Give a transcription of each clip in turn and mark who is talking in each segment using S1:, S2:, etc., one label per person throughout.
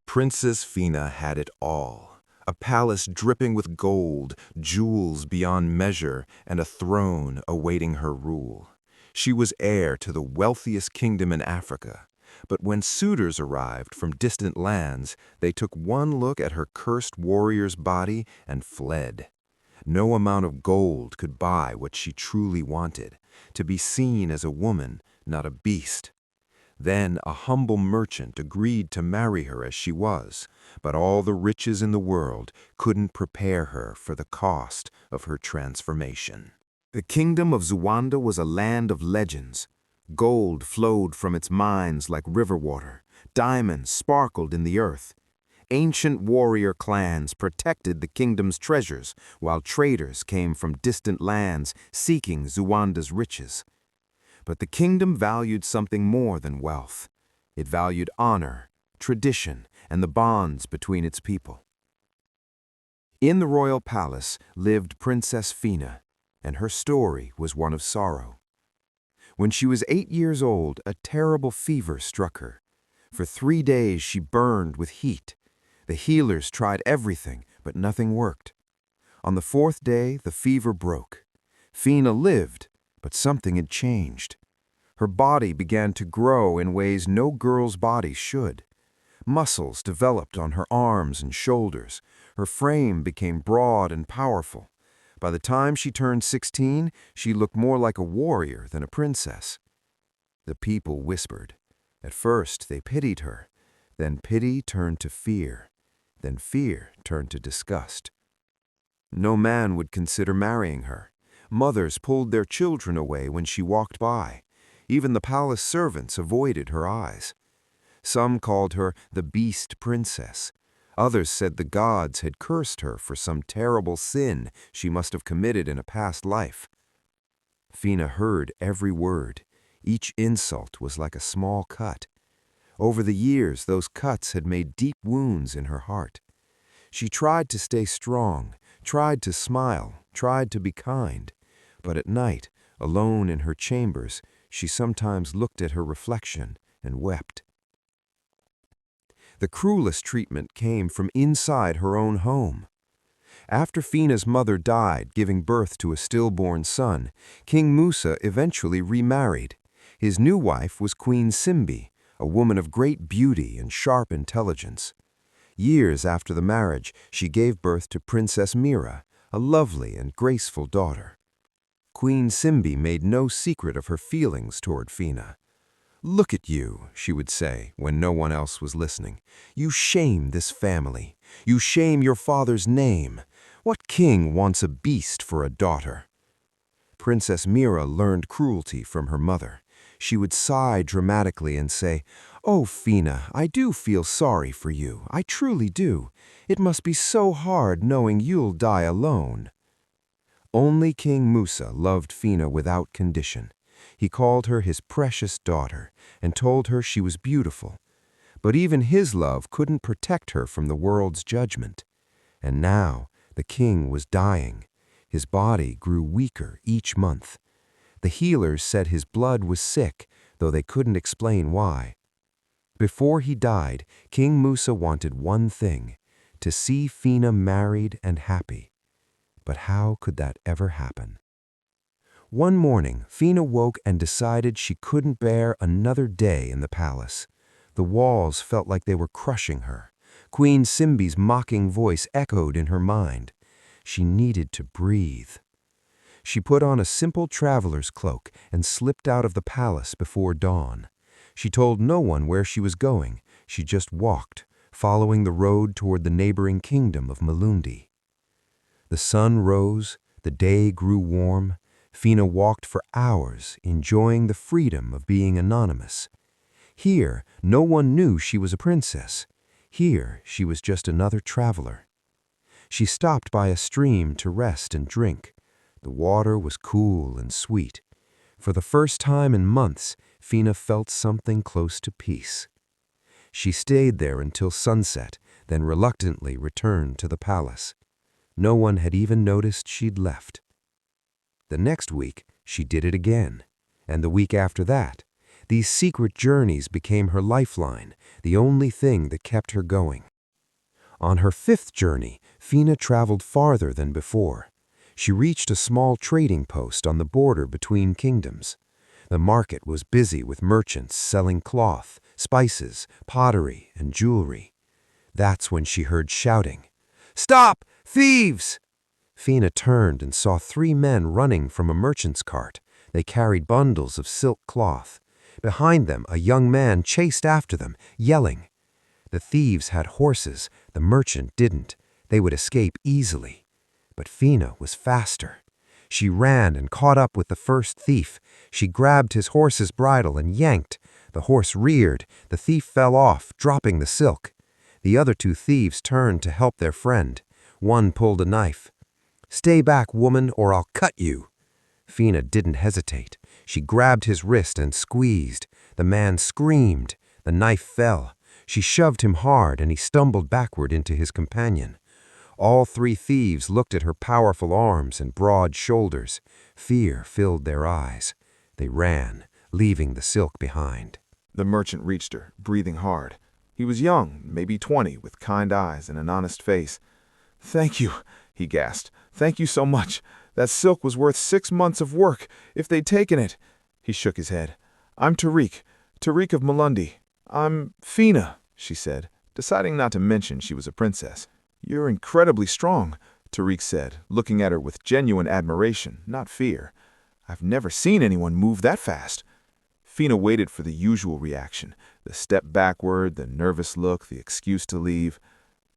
S1: Princess Phina had it all. A palace dripping with gold, jewels beyond measure, and a throne awaiting her rule. She was heir to the wealthiest kingdom in Africa. But when suitors arrived from distant lands, they took one look at her cursed warrior's body and fled. No amount of gold could buy what she truly wanted, to be seen as a woman, not a beast. Then a humble merchant agreed to marry her as she was, but all the riches in the world couldn't prepare her for the cost of her transformation.
S2: The kingdom of Zuwanda was a land of legends. Gold flowed from its mines like river water. Diamonds sparkled in the earth. Ancient warrior clans protected the kingdom's treasures, while traders came from distant lands seeking Zuwanda's riches. But the kingdom valued something more than wealth. It valued honor, tradition, and the bonds between its people. In the royal palace lived Princess Phina, and her story was one of sorrow. When she was 8 years old, a terrible fever struck her. For 3 days she burned with heat. The healers tried everything, but nothing worked. On the 4th day, the fever broke. Phina lived, but something had changed. Her body began to grow in ways no girl's body should. Muscles developed on her arms and shoulders. Her frame became broad and powerful. By the time she turned 16, she looked more like a warrior than a princess. The people whispered. At first, they pitied her. Then pity turned to fear. Then fear turned to disgust. No man would consider marrying her. Mothers pulled their children away when she walked by. Even the palace servants avoided her eyes. Some called her the Beast Princess. Others said the gods had cursed her for some terrible sin she must have committed in a past life. Phina heard every word. Each insult was like a small cut. Over the years, those cuts had made deep wounds in her heart. She tried to stay strong, tried to smile, tried to be kind. But at night, alone in her chambers, she sometimes looked at her reflection and wept. The cruelest treatment came from inside her own home. After Phina's mother died, giving birth to a stillborn son, King Musa eventually remarried. His new wife was Queen Simbi, a woman of great beauty and sharp intelligence. Years after the marriage, she gave birth to Princess Mira, a lovely and graceful daughter. Queen Simbi made no secret of her feelings toward Phina. "Look at you," she would say when no one else was listening. "You shame this family. You shame your father's name. What king wants a beast for a daughter?" Princess Mira learned cruelty from her mother. She would sigh dramatically and say, "Oh, Phina, I do feel sorry for you. I truly do. It must be so hard knowing you'll die alone." Only King Musa loved Phina without condition. He called her his precious daughter and told her she was beautiful. But even his love couldn't protect her from the world's judgment. And now the king was dying. His body grew weaker each month. The healers said his blood was sick, though they couldn't explain why. Before he died, King Musa wanted one thing: to see Phina married and happy. But how could that ever happen? One morning, Phina woke and decided she couldn't bear another day in the palace. The walls felt like they were crushing her. Queen Simbi's mocking voice echoed in her mind. She needed to breathe. She put on a simple traveler's cloak and slipped out of the palace before dawn. She told no one where she was going. She just walked, following the road toward the neighboring kingdom of Malundi. The sun rose, the day grew warm. Phina walked for hours, enjoying the freedom of being anonymous. Here, no one knew she was a princess. Here, she was just another traveler. She stopped by a stream to rest and drink. The water was cool and sweet. For the first time in months, Phina felt something close to peace. She stayed there until sunset, then reluctantly returned to the palace. No one had even noticed she'd left. The next week, she did it again, and the week after that.
S3: These secret journeys became her lifeline, the only thing that kept her going. On her 5th journey, Phina traveled farther than before. She reached a small trading post on the border between kingdoms. The market was busy with merchants selling cloth, spices, pottery, and jewelry. That's when she heard shouting. "Stop! Thieves!" Phina turned and saw 3 men running from a merchant's cart. They carried bundles of silk cloth. Behind them, a young man chased after them, yelling. The thieves had horses, the merchant didn't. They would escape easily. But Phina was faster. She ran and caught up with the first thief. She grabbed his horse's bridle and yanked. The horse reared. The thief fell off, dropping the silk. The other 2 thieves turned to help their friend. One pulled a knife. "Stay back, woman, or I'll cut you." Phina didn't hesitate. She grabbed his wrist and squeezed. The man screamed. The knife fell. She shoved him hard, and he stumbled backward into his companion. All 3 thieves looked at her powerful arms and broad shoulders. Fear filled their eyes. They ran, leaving the silk behind.
S1: The merchant reached her, breathing hard. He was young, maybe 20, with kind eyes and an honest face. "Thank you," he gasped. "Thank you so much. That silk was worth 6 months of work, if they'd taken it." He shook his head. "I'm Tariq of Malundi. I'm Phina," she said, deciding not to mention she was a princess. "You're incredibly strong," Tariq said, looking at her with genuine admiration, not fear. "I've never seen anyone move that fast." Phina waited for the usual reaction, the step backward, the nervous look, the excuse to leave.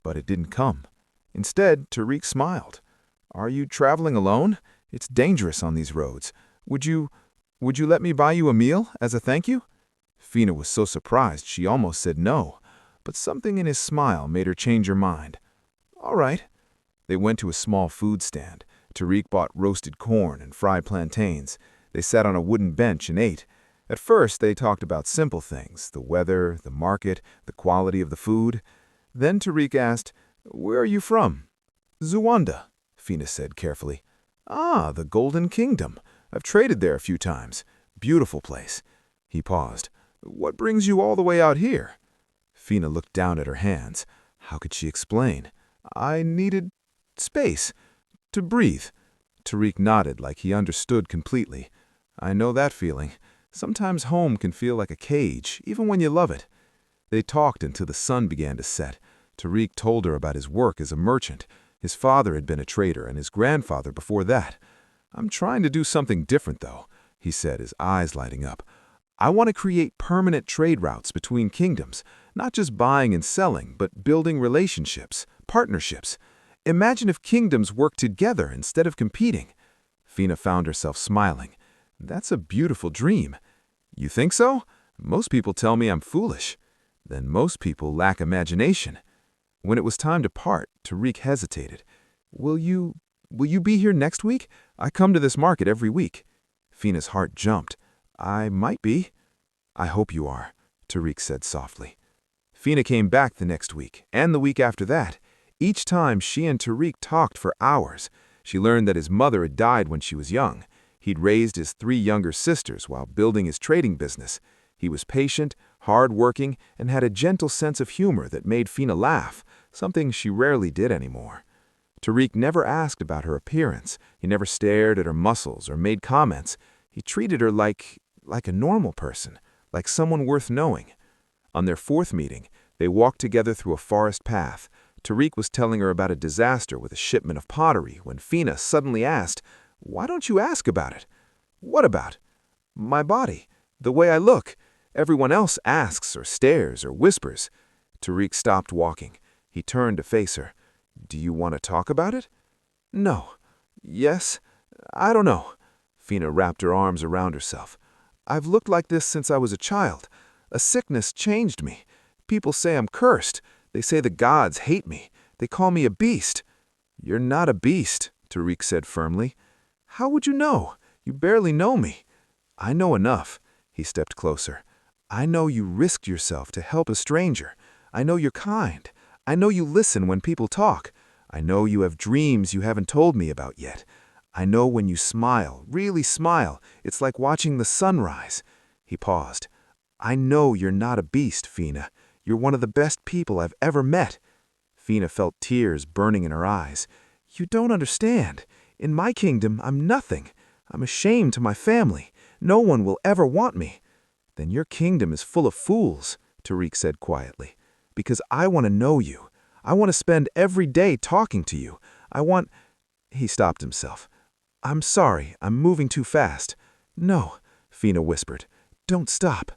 S1: But it didn't come. Instead, Tariq smiled. "Are you traveling alone? It's dangerous on these roads. Would you let me buy you a meal as a thank you?" Phina was so surprised she almost said no, but something in his smile made her change her mind. "All right." They went to a small food stand. Tariq bought roasted corn and fried plantains. They sat on a wooden bench and ate. At first, they talked about simple things, the weather, the market, the quality of the food. Then Tariq asked, "Where are you from?" "Zuwanda," Phina said carefully. "Ah, the Golden Kingdom. I've traded there a few times. Beautiful place." He paused. "What brings you all the way out here?" Phina looked down at her hands. How could she explain? "I needed space to breathe." Tariq nodded like he understood completely. "I know that feeling. Sometimes home can feel like a cage, even when you love it." They talked until the sun began to set. Tariq told her about his work as a merchant. His father had been a trader, and his grandfather before that. "I'm trying to do something different, though," he said, his eyes lighting up. "I want to create permanent trade routes between kingdoms, not just buying and selling, but building relationships, partnerships. Imagine if kingdoms worked together instead of competing." Phina found herself smiling. "That's a beautiful dream." "You think so? Most people tell me I'm foolish." "Then most people lack imagination." When it was time to part, Tariq hesitated. Will you be here next week? I come to this market every week." Phina's heart jumped. "I might be." "I hope you are," Tariq said softly. Phina came back the next week, and the week after that. Each time, she and Tariq talked for hours. She learned that his mother had died when she was young. He'd raised his 3 younger sisters while building his trading business. He was patient, hard-working, and had a gentle sense of humor that made Phina laugh, something she rarely did anymore. Tariq never asked about her appearance. He never stared at her muscles or made comments. He treated her like a normal person, like someone worth knowing. On their 4th meeting, they walked together through a forest path. Tariq was telling her about a disaster with a shipment of pottery when Phina suddenly asked, "Why don't you ask about it?" "What about?" "My body, the way I look. Everyone else asks or stares or whispers." Tariq stopped walking. He turned to face her. "Do you want to talk about it?" "No." "Yes? I don't know." Phina wrapped her arms around herself. "I've looked like this since I was a child. A sickness changed me. People say I'm cursed. They say the gods hate me. They call me a beast." "You're not a beast," Tariq said firmly. "How would you know? You barely know me." "I know enough." He stepped closer. "I know you risked yourself to help a stranger. I know you're kind. I know you listen when people talk. I know you have dreams you haven't told me about yet. I know when you smile, really smile, it's like watching the sunrise." He paused.
S2: I know you're not a beast, Phina. You're one of the best people I've ever met. Phina felt tears burning in her eyes. You don't understand. In my kingdom, I'm nothing. I'm ashamed to my family. No one will ever want me. Then your kingdom is full of fools, Tariq said quietly. Because I want to know you. I want to spend every day talking to you. I want... He stopped himself. I'm sorry, I'm moving too fast. No, Phina whispered. Don't stop.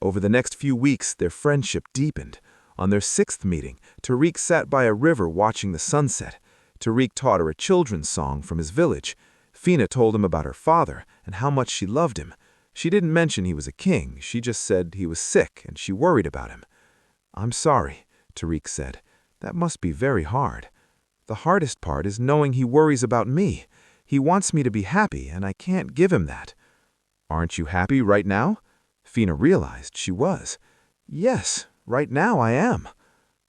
S2: Over the next few weeks, their friendship deepened. On their 6th meeting, Tariq sat by a river watching the sunset. Tariq taught her a children's song from his village. Phina told him about her father and how much she loved him. She didn't mention he was a king, she just said he was sick and she worried about him. I'm sorry, Tariq said. That must be very hard. The hardest part is knowing he worries about me. He wants me to be happy and I can't give him that. Aren't you happy right now? Phina realized she was. Yes, right now I am.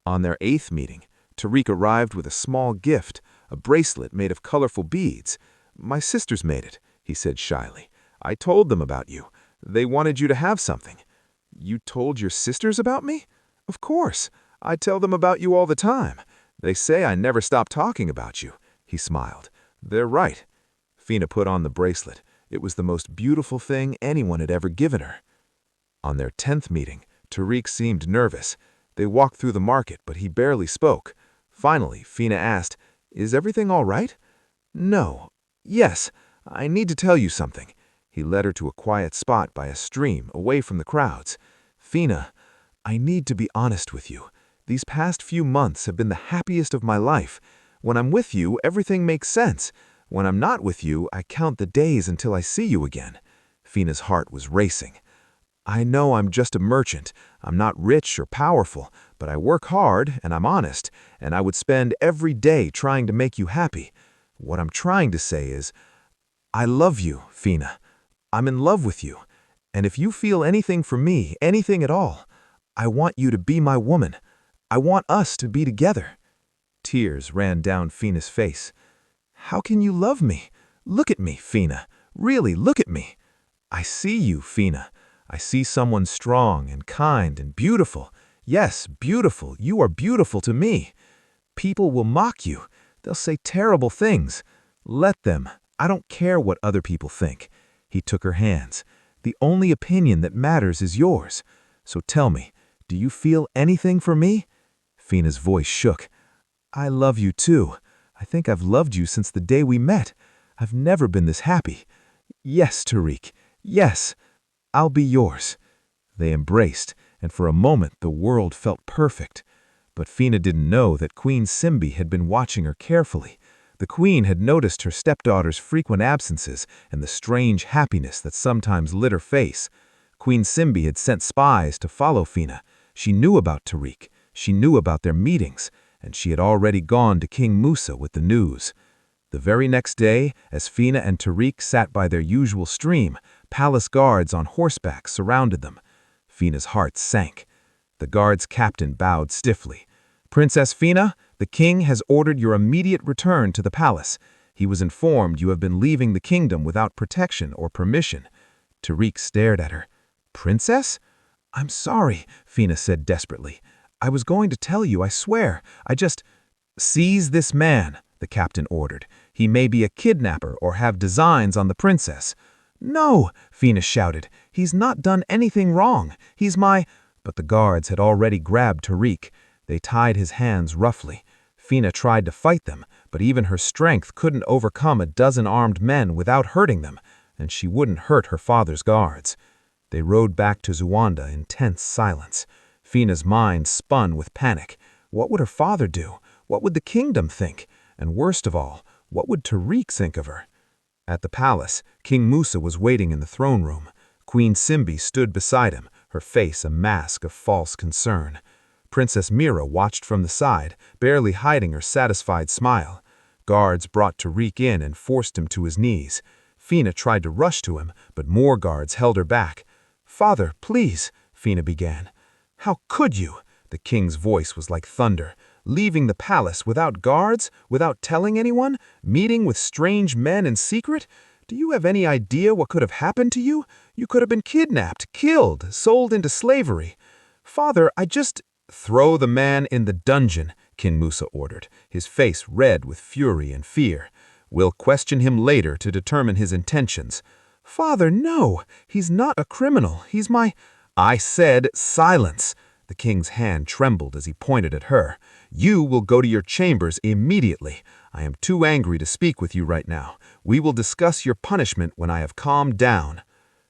S2: On their 8th meeting, Tariq arrived with a small gift, a bracelet made of colorful beads. My sisters made it, he said shyly. I told them about you. They wanted you to have something. You told your sisters about me? Of course. I tell them about you all the time. They say I never stop talking about you. He smiled. They're right. Phina put on the bracelet. It was the most beautiful thing anyone had ever given her. On their 10th meeting, Tariq seemed nervous. They walked through the market, but he barely spoke. Finally, Phina asked, Is everything all right? No. Yes. I need to tell you something. He led her to a quiet spot by a stream, away from the crowds. Phina, I need to be honest with you. These past few months have been the happiest of my life. When I'm with you, everything makes sense. When I'm not with you, I count the days until I see you again. Phina's heart was racing. I know I'm just a merchant. I'm not rich or powerful, but I work hard and I'm honest, and I would spend every day trying to make you happy. What I'm trying to say is, I love you, Phina. I'm in love with you. And if you feel anything for me, anything at all, I want you to be my woman. I want us to be together. Tears ran down Phina's face. How can you love me? Look at me, Phina. Really, look at me. I see you, Phina. I see someone strong and kind and beautiful. Yes, beautiful. You are beautiful to me. People will mock you. They'll say terrible things. Let them. I don't care what other people think. He took her hands. The only opinion that matters is yours. So tell me, do you feel anything for me? Phina's voice shook. I love you too. I think I've loved you since the day we met. I've never been this happy. Yes, Tariq. Yes. I'll be yours. They embraced, and for a moment the world felt perfect. But Phina didn't know that Queen Simbi had been watching her carefully. The queen had noticed her stepdaughter's frequent absences and the strange happiness that sometimes lit her face. Queen Simbi had sent spies to follow Phina. She knew about Tariq. She knew about their meetings, and she had already gone to King Musa with the news. The very next day, as Phina and Tariq sat by their usual stream, palace guards on horseback surrounded them. Phina's heart sank. The guard's captain bowed stiffly. Princess Phina, the king has ordered your immediate return to the palace. He was informed you have been leaving the kingdom without protection or permission. Tariq stared at her. Princess? I'm sorry, Phina said desperately. I was going to tell you, I swear. I just... Seize this man, the captain ordered. He may be a kidnapper or have designs on the princess. No, Phina shouted. He's not done anything wrong. He's my... But the guards had already grabbed Tariq. They tied his hands roughly. Phina tried to fight them, but even her strength couldn't overcome a dozen armed men without hurting them, and she wouldn't hurt her father's guards. They rode back to Zuwanda in tense silence. Phina's mind spun with panic. What would her father do? What would the kingdom think? And worst of all, what would Tariq think of her? At the palace, King Musa was waiting in the throne room. Queen Simbi stood beside him, her face a mask of false concern. Princess Mira watched from the side, barely hiding her satisfied smile. Guards brought Tariq in and forced him to his knees. Phina tried to rush to him, but more guards held her back. Father, please, Phina began. How could you? The king's voice was like thunder. Leaving the palace without guards, without telling anyone, meeting with strange men in secret?
S3: Do you have any idea what could have happened to you? You could have been kidnapped, killed, sold into slavery. Father, I just— Throw the man in the dungeon, King Musa ordered, his face red with fury and fear. We'll question him later to determine his intentions. Father, no! He's not a criminal. He's my— I said silence! The king's hand trembled as he pointed at her. You will go to your chambers immediately. I am too angry to speak with you right now. We will discuss your punishment when I have calmed down.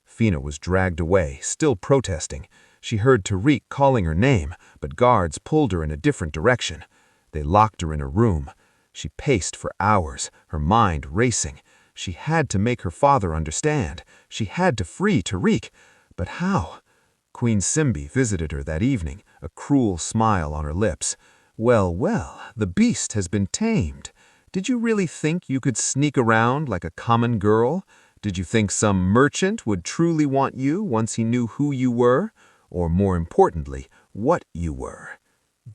S3: Phina was dragged away, still protesting. She heard Tariq calling her name, but guards pulled her in a different direction. They locked her in a room. She paced for hours, her mind racing. She had to make her father understand. She had to free Tariq. But how? Queen Simbi visited her that evening, a cruel smile on her lips. Well, well, the beast has been tamed. Did you really think you could sneak around like a common girl? Did you think some merchant would truly want you once he knew who you were? Or more importantly, what you were?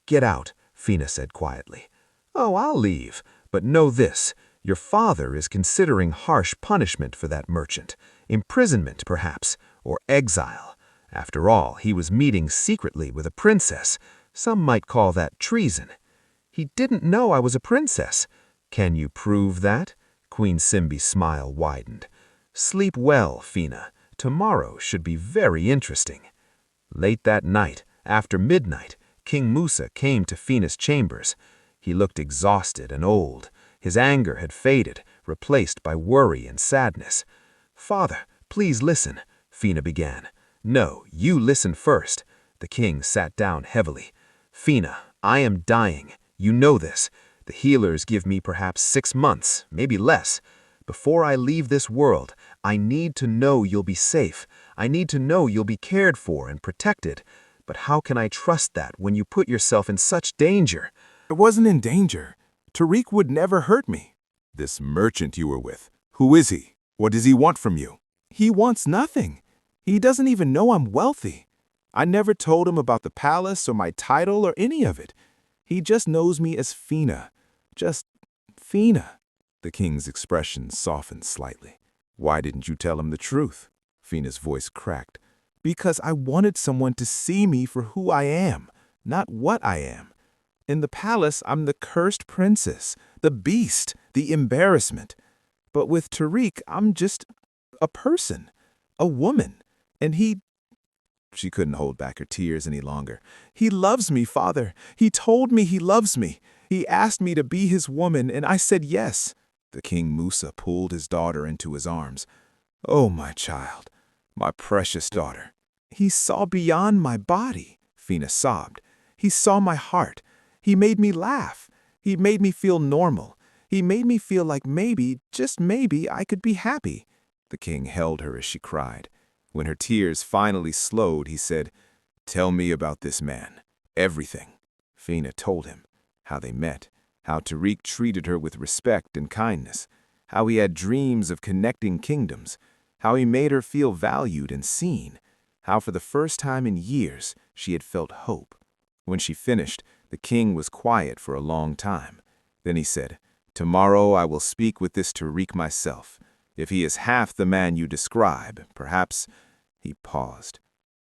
S3: Get out, Phina said quietly. Oh, I'll leave, but know this. Your father is considering harsh punishment for that merchant. Imprisonment, perhaps, or exile. After all, he was meeting secretly with a princess. Some might call that treason. He didn't know I was a princess. Can you prove that? Queen Simbi's smile widened. Sleep well, Phina. Tomorrow should be very interesting. Late that night, after midnight, King Musa came to Phina's chambers. He looked exhausted and old. His anger had faded, replaced by worry and sadness. Father, please listen, Phina began. No, you listen first. The king sat down heavily. Phina, I am dying. You know this. The healers give me perhaps 6 months, maybe less. Before I leave this world, I need to know you'll be safe. I need to know you'll be cared for and protected. But how can I trust that when you put yourself in such danger?
S1: I wasn't in danger. Tariq would never hurt me. This merchant you were with, who is he? What does he want from you? He wants nothing. He doesn't even know I'm wealthy. I never told him about the palace or my title or any of it. He just knows me as Phina. Just Phina. The king's expression softened slightly. Why didn't you tell him the truth? Phina's voice cracked. Because I wanted someone to see me for who I am, not what I am. In the palace, I'm the cursed princess, the beast, the embarrassment. But with Tariq, I'm just a person, a woman. And She couldn't hold back her tears any longer. He loves me, father. He told me he loves me. He asked me to be his woman, and I said yes. The King Musa pulled his daughter into his arms. Oh, my child, my precious daughter. He saw beyond my body, Phina sobbed. He saw my heart. He made me laugh. He made me feel normal. He made me feel like maybe, just maybe, I could be happy. The king held her as she cried. When her tears finally slowed, he said, Tell me about this man. Everything. Phina told him how they met, how Tariq treated her with respect and kindness, how he had dreams of connecting kingdoms, how he made her feel valued and seen, how for the first time in years she had felt hope. When she finished, the king was quiet for a long time. Then he said, Tomorrow I will speak with this Tariq myself. If he is half the man you describe, perhaps— He paused.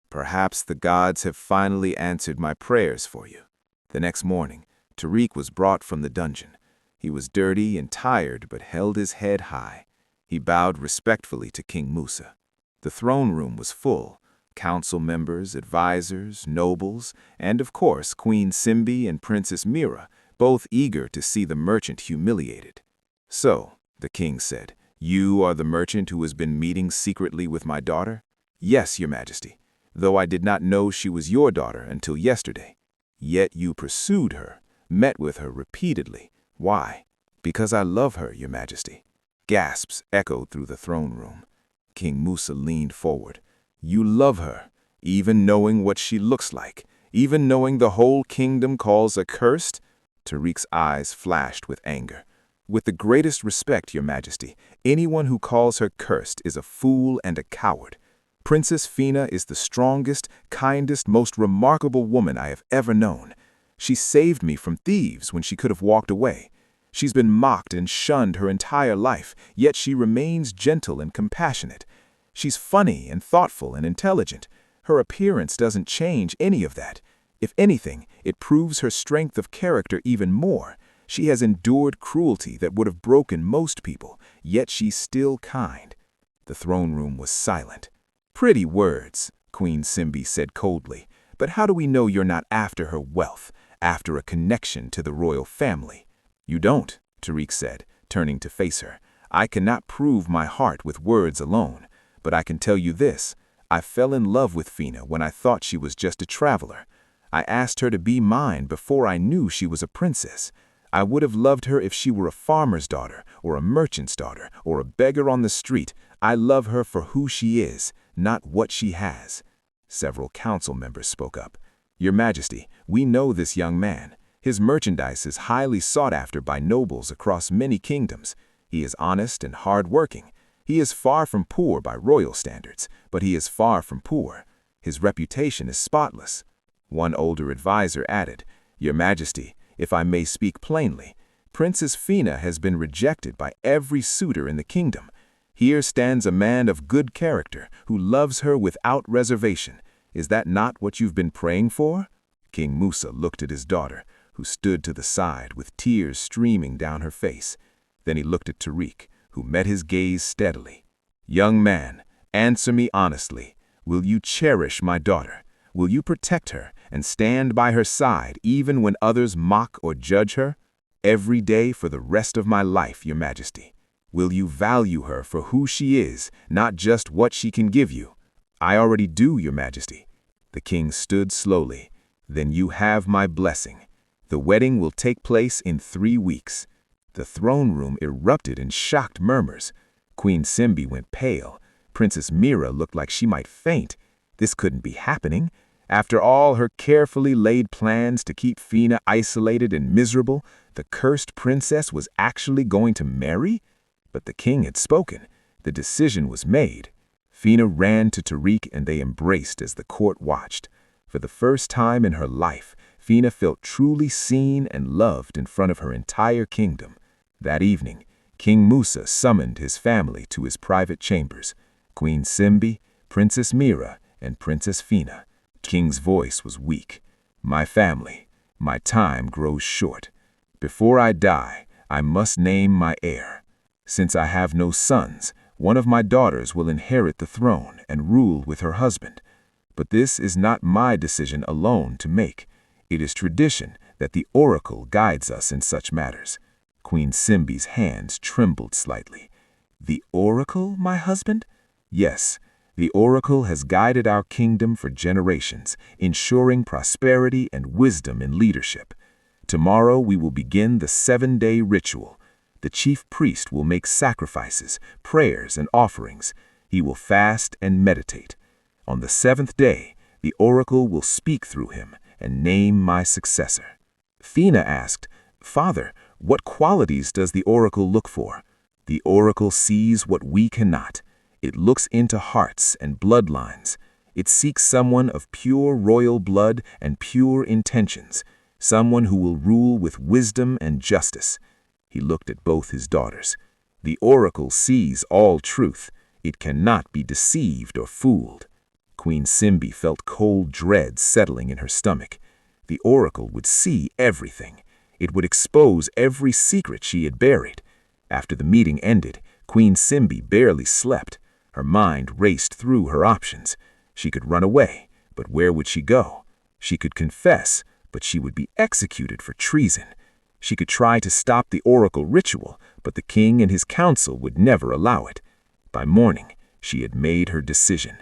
S1: Perhaps the gods have finally answered my prayers for you. The next morning, Tariq was brought from the dungeon. He was dirty and tired, but held his head high. He bowed respectfully to King Musa. The throne room was full. Council members, advisors, nobles, and of course Queen Simbi and Princess Mira, both eager to see the merchant humiliated. So, the king said, You are the merchant who has been meeting secretly with my daughter? Yes, your majesty, though I did not know she was your daughter until yesterday. Yet you pursued her, met with her repeatedly. Why? Because I love her, your majesty. Gasps echoed through the throne room. King Musa leaned forward. You love her, even knowing what she looks like, even knowing the whole kingdom calls her cursed? Tariq's eyes flashed with anger. With the greatest respect, your majesty, anyone who calls her cursed is a fool and a coward. Princess Phina is the strongest, kindest, most remarkable woman I have ever known. She saved me from thieves when she could have walked away. She's been mocked and shunned her entire life, yet she remains gentle and compassionate. She's funny and thoughtful and intelligent. Her appearance doesn't change any of that. If anything, it proves her strength of character even more. She has endured cruelty that would have broken most people, yet she's still kind." The throne room was silent. "Pretty words," Queen Simbi said coldly, "but how do we know you're not after her wealth, after a connection to the royal family?" "You don't," Tariq said, turning to face her. "I cannot prove my heart with words alone, but I can tell you this. I fell in love with Phina when I thought she was just a traveler. I asked her to be mine before I knew she was a princess. I would have loved her if she were a farmer's daughter, or a merchant's daughter, or a beggar on the street. I love her for who she is, not what she has." Several council members spoke up. "Your Majesty, we know this young man. His merchandise is highly sought after by nobles across many kingdoms. He is honest and hard-working. He is far from poor by royal standards, but he is far from poor. His reputation is spotless." One older advisor added, "Your Majesty, if I may speak plainly, Princess Phina has been rejected by every suitor in the kingdom. Here stands a man of good character who loves her without reservation. Is that not what you've been praying for?" King Musa looked at his daughter, who stood to the side with tears streaming down her face. Then he looked at Tariq, who met his gaze steadily. "Young man, answer me honestly. Will you cherish my daughter? Will you protect her and stand by her side even when others mock or judge her? Every day for the rest of my life, Your Majesty. Will you value her for who she is, not just what she can give you?" "I already do, Your Majesty." The king stood slowly. "Then you have my blessing. The wedding will take place in 3 weeks." The throne room erupted in shocked murmurs. Queen Simbi went pale. Princess Mira looked like she might faint. This couldn't be happening. After all her carefully laid plans to keep Phina isolated and miserable, the cursed princess was actually going to marry? But the king had spoken. The decision was made. Phina ran to Tariq and they embraced as the court watched. For the first time in her life, Phina felt truly seen and loved in front of her entire kingdom. That evening, King Musa summoned his family to his private chambers. Queen Simbi, Princess Mira, and Princess Phina. King's voice was weak. "My family, my time grows short. Before I die, I must name my heir. Since I have no sons, one of my daughters will inherit the throne and rule with her husband. But this is not my decision alone to make. It is tradition that the oracle guides us in such matters." Queen Simbi's hands trembled slightly. "The oracle, my husband?" "Yes. The oracle has guided our kingdom for generations, ensuring prosperity and wisdom in leadership. Tomorrow we will begin the 7-day ritual. The chief priest will make sacrifices, prayers, and offerings. He will fast and meditate. On the 7th day, the oracle will speak through him and name my successor." Phina asked, "Father, what qualities does the oracle look for?" "The oracle sees what we cannot. It looks into hearts and bloodlines. It seeks someone of pure royal blood and pure intentions, someone who will rule with wisdom and justice." He looked at both his daughters. "The oracle sees all truth. It cannot be deceived or fooled." Queen Simbi felt cold dread settling in her stomach. The oracle would see everything. It would expose every secret she had buried. After the meeting ended, Queen Simbi barely slept. Her mind raced through her options. She could run away, but where would she go? She could confess, but she would be executed for treason. She could try to stop the oracle ritual, but the king and his council would never allow it. By morning, she had made her decision.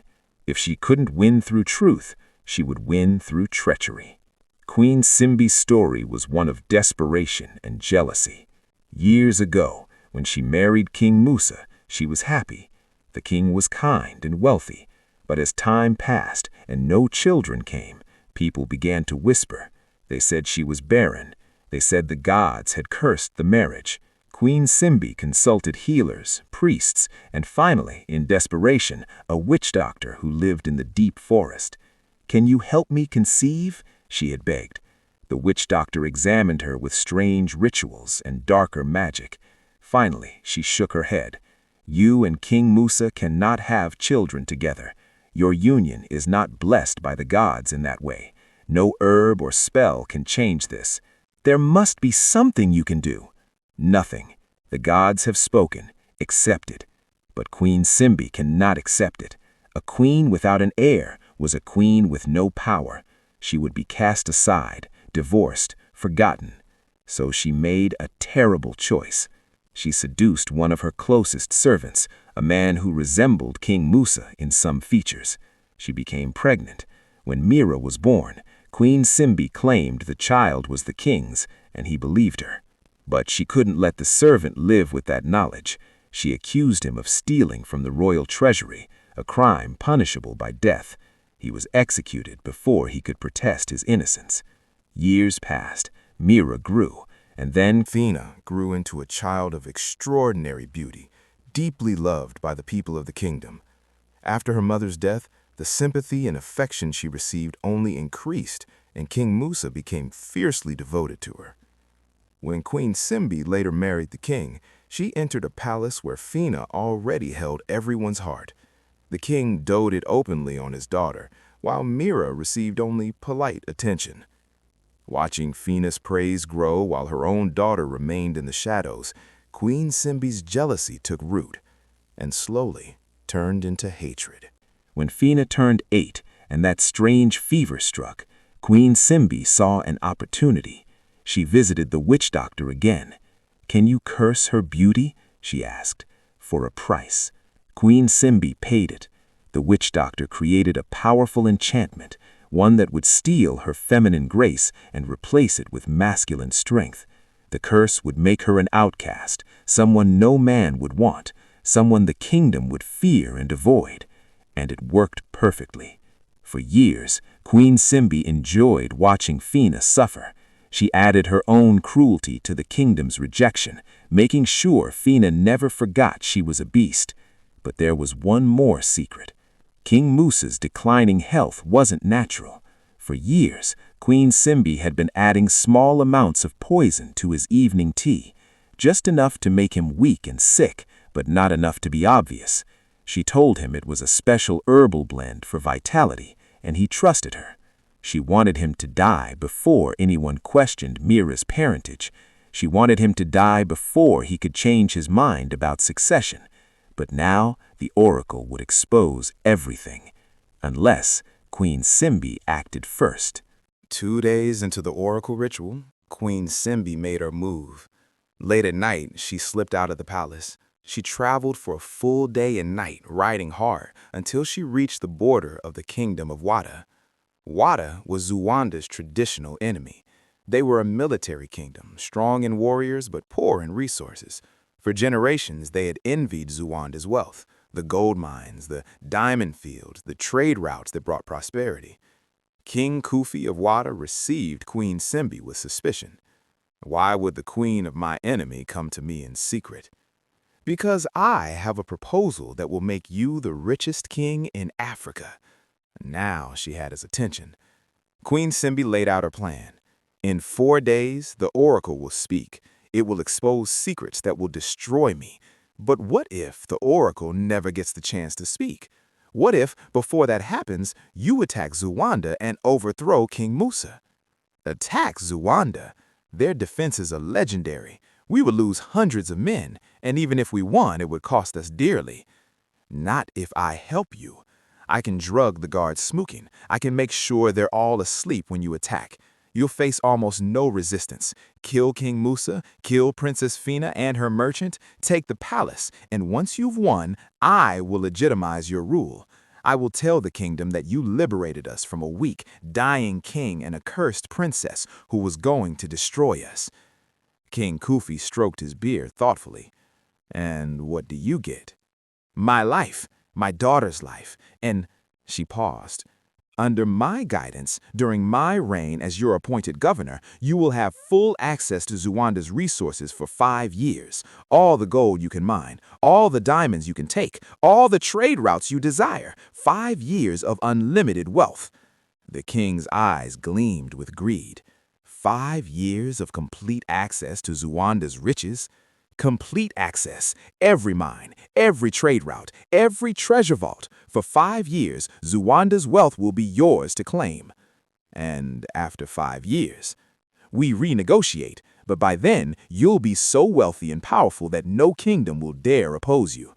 S1: If she couldn't win through truth, she would win through treachery. Queen Simbi's story was one of desperation and jealousy. Years ago, when she married King Musa, she was happy. The king was kind and wealthy, but as time passed and no children came, people began to whisper. They said she was barren. They said the gods had cursed the marriage. Queen Simbi consulted healers, priests, and finally, in desperation, a witch doctor who lived in the deep forest. "Can you help me conceive?" she had begged.
S4: The witch doctor examined her with strange rituals and darker magic. Finally, she shook her head. You and King Musa cannot have children together. Your union is not blessed by the gods in that way. No herb or spell can change this. There must be something you can do. Nothing. The gods have spoken. Accept it. But Queen Simbi cannot accept it. A queen without an heir was a queen with no power. She would be cast aside, divorced, forgotten. So she made a terrible choice. She seduced one of her closest servants, a man who resembled King Musa in some features. She became pregnant. When Mira was born, Queen Simbi claimed the child was the king's, and he believed her. But she couldn't let the servant live with that knowledge. She accused him of stealing from the royal treasury, a crime punishable by death. He was executed before he could protest his innocence. Years passed. Mira grew, and then
S1: Phina grew into a child of extraordinary beauty, deeply loved by the people of the kingdom. After her mother's death, the sympathy and affection she received only increased, and King Musa became fiercely devoted to her. When Queen Simbi later married the king, she entered a palace where Phina already held everyone's heart. The king doted openly on his daughter, while Mira received only polite attention. Watching Phina's praise grow while her own daughter remained in the shadows, Queen Simbi's jealousy took root and slowly turned into hatred.
S4: when Phina turned 8 and that strange fever struck, Queen Simbi saw an opportunity. She visited the witch doctor again. "Can you curse her beauty?" she asked. "For a price." Queen Simbi paid it. The witch doctor created a powerful enchantment, one that would steal her feminine grace and replace it with masculine strength. The curse would make her an outcast, someone no man would want, someone the kingdom would fear and avoid. And it worked perfectly. For years, Queen Simbi enjoyed watching Phina suffer. She added her own cruelty to the kingdom's rejection, making sure Phina never forgot she was a beast. But there was one more secret. King Musa's declining health wasn't natural. For years, Queen Simbi had been adding small amounts of poison to his evening tea, just enough to make him weak and sick, but not enough to be obvious. She told him it was a special herbal blend for vitality, and he trusted her. She wanted him to die before anyone questioned Mira's parentage. She wanted him to die before he could change his mind about succession. But now the oracle would expose everything, unless Queen Simbi acted first.
S1: 2 days into the oracle ritual, Queen Simbi made her move. Late at night, she slipped out of the palace. She traveled for a full day and night, riding hard, until she reached the border of the kingdom of Wada. Wada was Zuwanda's traditional enemy. They were a military kingdom, strong in warriors but poor in resources. For generations, they had envied Zuwanda's wealth, the gold mines, the diamond fields, the trade routes that brought prosperity. King Kufi of Wada received Queen Simbi with suspicion. "Why would the queen of my enemy come to me in secret?" "Because I have a proposal that will make you the richest king in Africa." Now she had his attention. Queen Simbi laid out her plan. "In 4 days, the oracle will speak. It will expose secrets that will destroy me. But what if the oracle never gets the chance to speak? What if, before that happens, you attack Zuwanda and overthrow King Musa?" "Attack Zuwanda? Their defenses are legendary. We would lose hundreds of men, and even if we won, it would cost us dearly." "Not if I help you. I can drug the guards smooking. I can make sure they're all asleep when you attack. You'll face almost no resistance. Kill King Musa, kill Princess Phina and her merchant, take the palace, and once you've won, I will legitimize your rule. I will tell the kingdom that you liberated us from a weak, dying king and a cursed princess who was going to destroy us." King Kufi stroked his beard thoughtfully. "And what do you get?" "My life, my daughter's life, and—" She paused. "Under my guidance, during my reign as your appointed governor, you will have full access to Zuwanda's resources for 5 years. All the gold you can mine, all the diamonds you can take, all the trade routes you desire. 5 years of unlimited wealth." The king's eyes gleamed with greed.
S2: 5 years of complete access to Zuanda's riches. Complete access, every mine, every trade route, every treasure vault. For 5 years, Zuanda's wealth will be yours to claim. And after 5 years, we renegotiate, but by then, you'll be so wealthy and powerful that no kingdom will dare oppose you.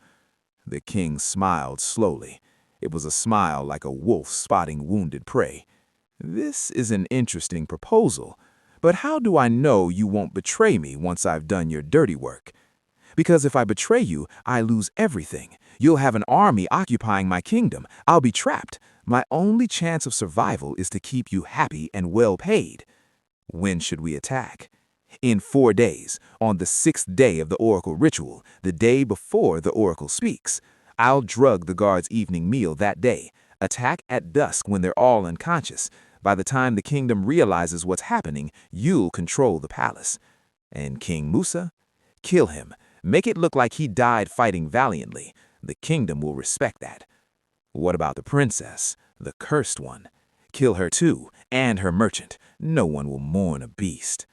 S2: The king smiled slowly. It was a smile like a wolf spotting wounded prey. This is an interesting proposal, but how do I know you won't betray me once I've done your dirty work? Because if I betray you, I lose everything. You'll have an army occupying my kingdom. I'll be trapped. My only chance of survival is to keep you happy and well paid. When should we attack? In 4 days, on the 6th day of the oracle ritual, the day before the oracle speaks. I'll drug the guards' evening meal that day. Attack at dusk when they're all unconscious. By the time the kingdom realizes what's happening, you'll control the palace. And King Musa? Kill him. Make it look like he died fighting valiantly. The kingdom will respect that. What about the princess, the cursed one? Kill her too, and her merchant. No one will mourn a beast.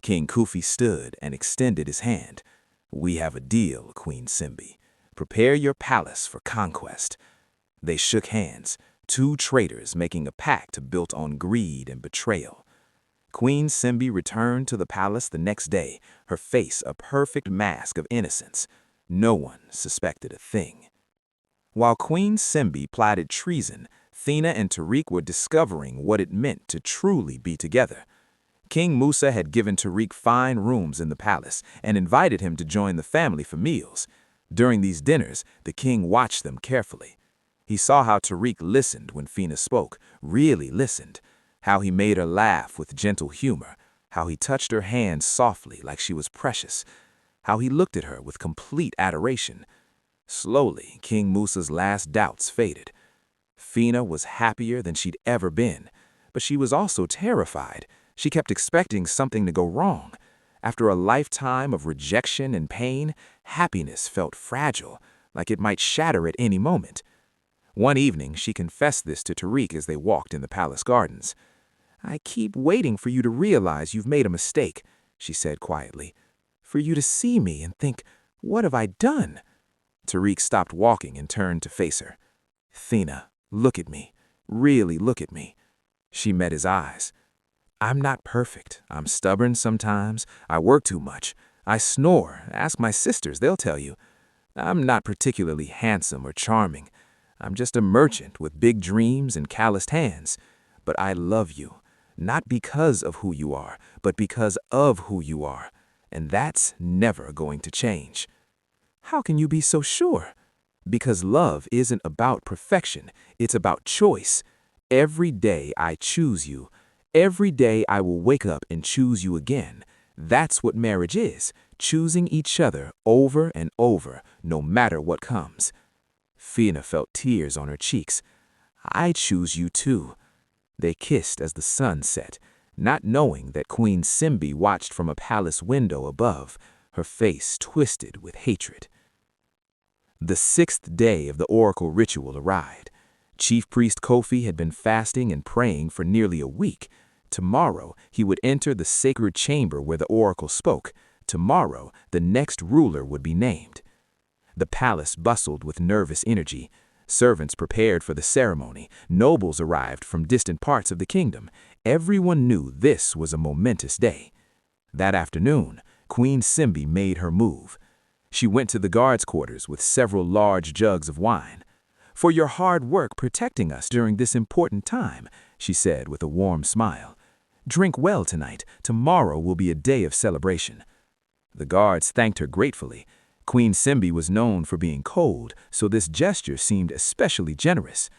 S2: King Kufi stood and extended his hand. We have a deal, Queen Simbi. Prepare your palace for conquest. They shook hands, 2 traitors making a pact built on greed and betrayal. Queen Simbi returned to the palace the next day, her face a perfect mask of innocence. No one suspected a thing. While Queen Simbi plotted treason, Phina and Tariq were discovering what it meant to truly be together. King Musa had given Tariq fine rooms in the palace and invited him to join the family for meals. During these dinners, the king watched them carefully. He saw how Tariq listened when Phina spoke, really listened, how he made her laugh with gentle humor, how he touched her hand softly like she was precious, how he looked at her with complete adoration. Slowly, King Musa's last doubts faded. Phina was happier than she'd ever been, but she was also terrified. She kept expecting something to go wrong. After a lifetime of rejection and pain, happiness felt fragile, like it might shatter at any moment. One evening, she confessed this to Tariq as they walked in the palace gardens. I keep waiting for you to realize you've made a mistake, she said quietly. For you to see me and think, what have I done? Tariq stopped walking and turned to face her. Phina, look at me. Really look at me. She met his eyes. I'm not perfect. I'm stubborn sometimes. I work too much. I snore. Ask my sisters, they'll tell you. I'm not particularly handsome or charming. I'm just a merchant with big dreams and calloused hands. But I love you, not because of who you are, but because of who you are. And that's never going to change. How can you be so sure? Because love isn't about perfection. It's about choice. Every day I choose you. Every day I will wake up and choose you again. That's what marriage is, choosing each other over and over, no matter what comes. Phina felt tears on her cheeks. I choose you too. They kissed as the sun set, not knowing that Queen Simbi watched from a palace window above, her face twisted with hatred. The 6th day of the oracle ritual arrived. Chief Priest Kofi had been fasting and praying for nearly a week. Tomorrow, he would enter the sacred chamber where the oracle spoke. Tomorrow, the next ruler would be named. The palace bustled with nervous energy. Servants prepared for the ceremony. Nobles arrived from distant parts of the kingdom. Everyone knew this was a momentous day. That afternoon, Queen Simbi made her move. She went to the guards' quarters with several large jugs of wine. For your hard work protecting us during this important time, she said with a warm smile. Drink well tonight. Tomorrow will be a day of celebration. The guards thanked her gratefully. Queen Simbi was known for being cold, so this gesture seemed especially generous.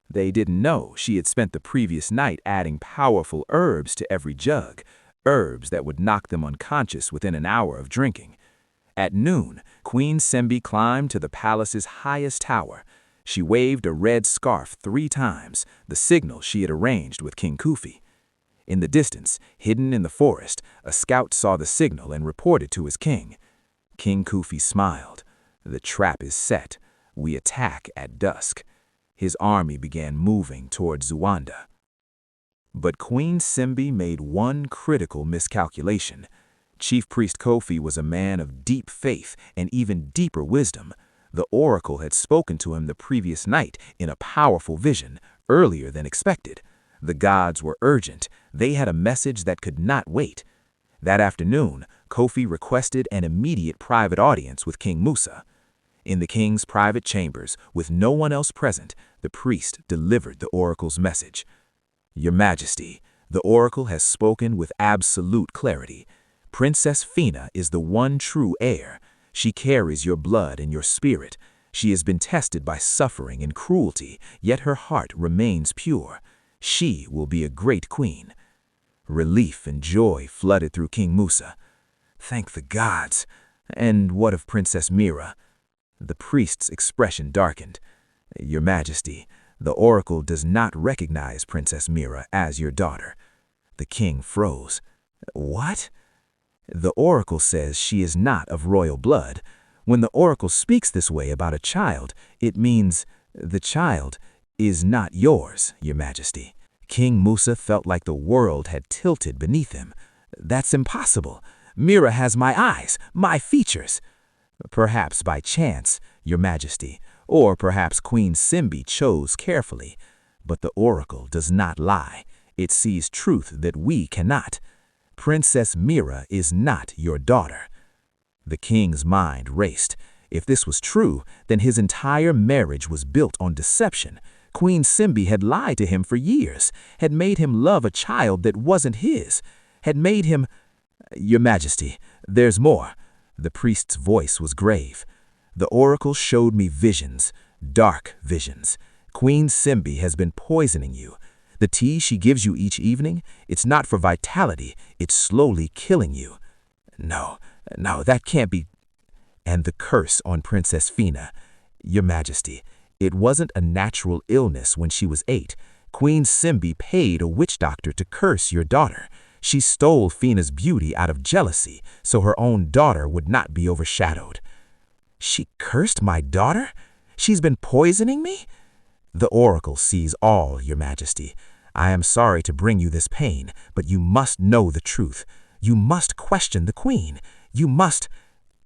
S2: They didn't know she had spent the previous night adding powerful herbs to every jug, herbs that would knock them unconscious within an hour of drinking. At noon, Queen Simbi climbed to the palace's highest tower. She waved a red scarf 3 times, the signal she had arranged with King Kufi. In the distance, hidden in the forest, a scout saw the signal and reported to his king. King Kufi smiled. The trap is set. We attack at dusk. His army began moving toward Zuanda.
S4: But Queen Simbi made one critical miscalculation. Chief Priest Kofi was a man of deep faith and even deeper wisdom. The oracle had spoken to him the previous night in a powerful vision, earlier than expected. The gods were urgent. They had a message that could not wait. That afternoon, Kofi requested an immediate private audience with King Musa. In the king's private chambers, with no one else present, the priest delivered the oracle's message. "Your Majesty, the oracle has spoken with absolute clarity. Princess Phina is the one true heir. She carries your blood and your spirit. She has been tested by suffering and cruelty, yet her heart remains pure. She will be a great queen." Relief and joy flooded through King Musa. Thank the gods. And what of Princess Mira? The priest's expression darkened. "Your Majesty, the oracle does not recognize Princess Mira as your daughter." The king froze. "What?" "The oracle says she is not of royal blood. When the oracle speaks this way about a child, it means the child is not yours, Your Majesty." King Musa felt like the world had tilted beneath him. "That's impossible. Mira has my eyes, my features." "Perhaps by chance, Your Majesty, or perhaps Queen Simbi chose carefully. But the oracle does not lie. It sees truth that we cannot. Princess Mira is not your daughter." The king's mind raced. If this was true, then his entire marriage was built on deception. Queen Simbi had lied to him for years, had made him love a child that wasn't his, had made him— "Your Majesty, there's more." The priest's voice was grave. "The oracle showed me visions, dark visions. Queen Simbi has been poisoning you. The tea she gives you each evening, it's not for vitality, it's slowly killing you." No, that can't be." "And the curse on Princess Phina. Your Majesty, it wasn't a natural illness when she was 8. Queen Simbi paid a witch doctor to curse your daughter. She stole Phina's beauty out of jealousy, so her own daughter would not be overshadowed." "She cursed my daughter? She's been poisoning me?" "The oracle sees all, Your Majesty. I am sorry to bring you this pain, but you must know the truth. You must question the queen. You must—"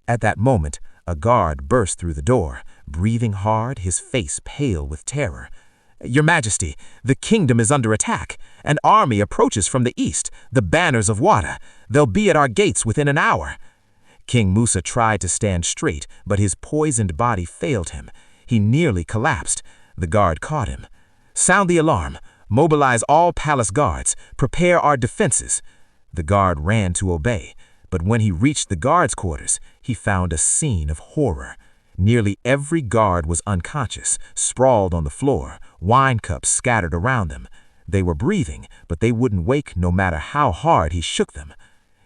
S4: At that moment, a guard burst through the door, breathing hard, his face pale with terror. "Your Majesty, the kingdom is under attack. An army approaches from the east, the banners of Wada. They'll be at our gates within an hour." King Musa tried to stand straight, but his poisoned body failed him. He nearly collapsed. The guard caught him. "Sound the alarm. Mobilize all palace guards. Prepare our defenses." The guard ran to obey, but when he reached the guards' quarters, he found a scene of horror. Nearly every guard was unconscious, sprawled on the floor, wine cups scattered around them. They were breathing, but they wouldn't wake no matter how hard he shook them.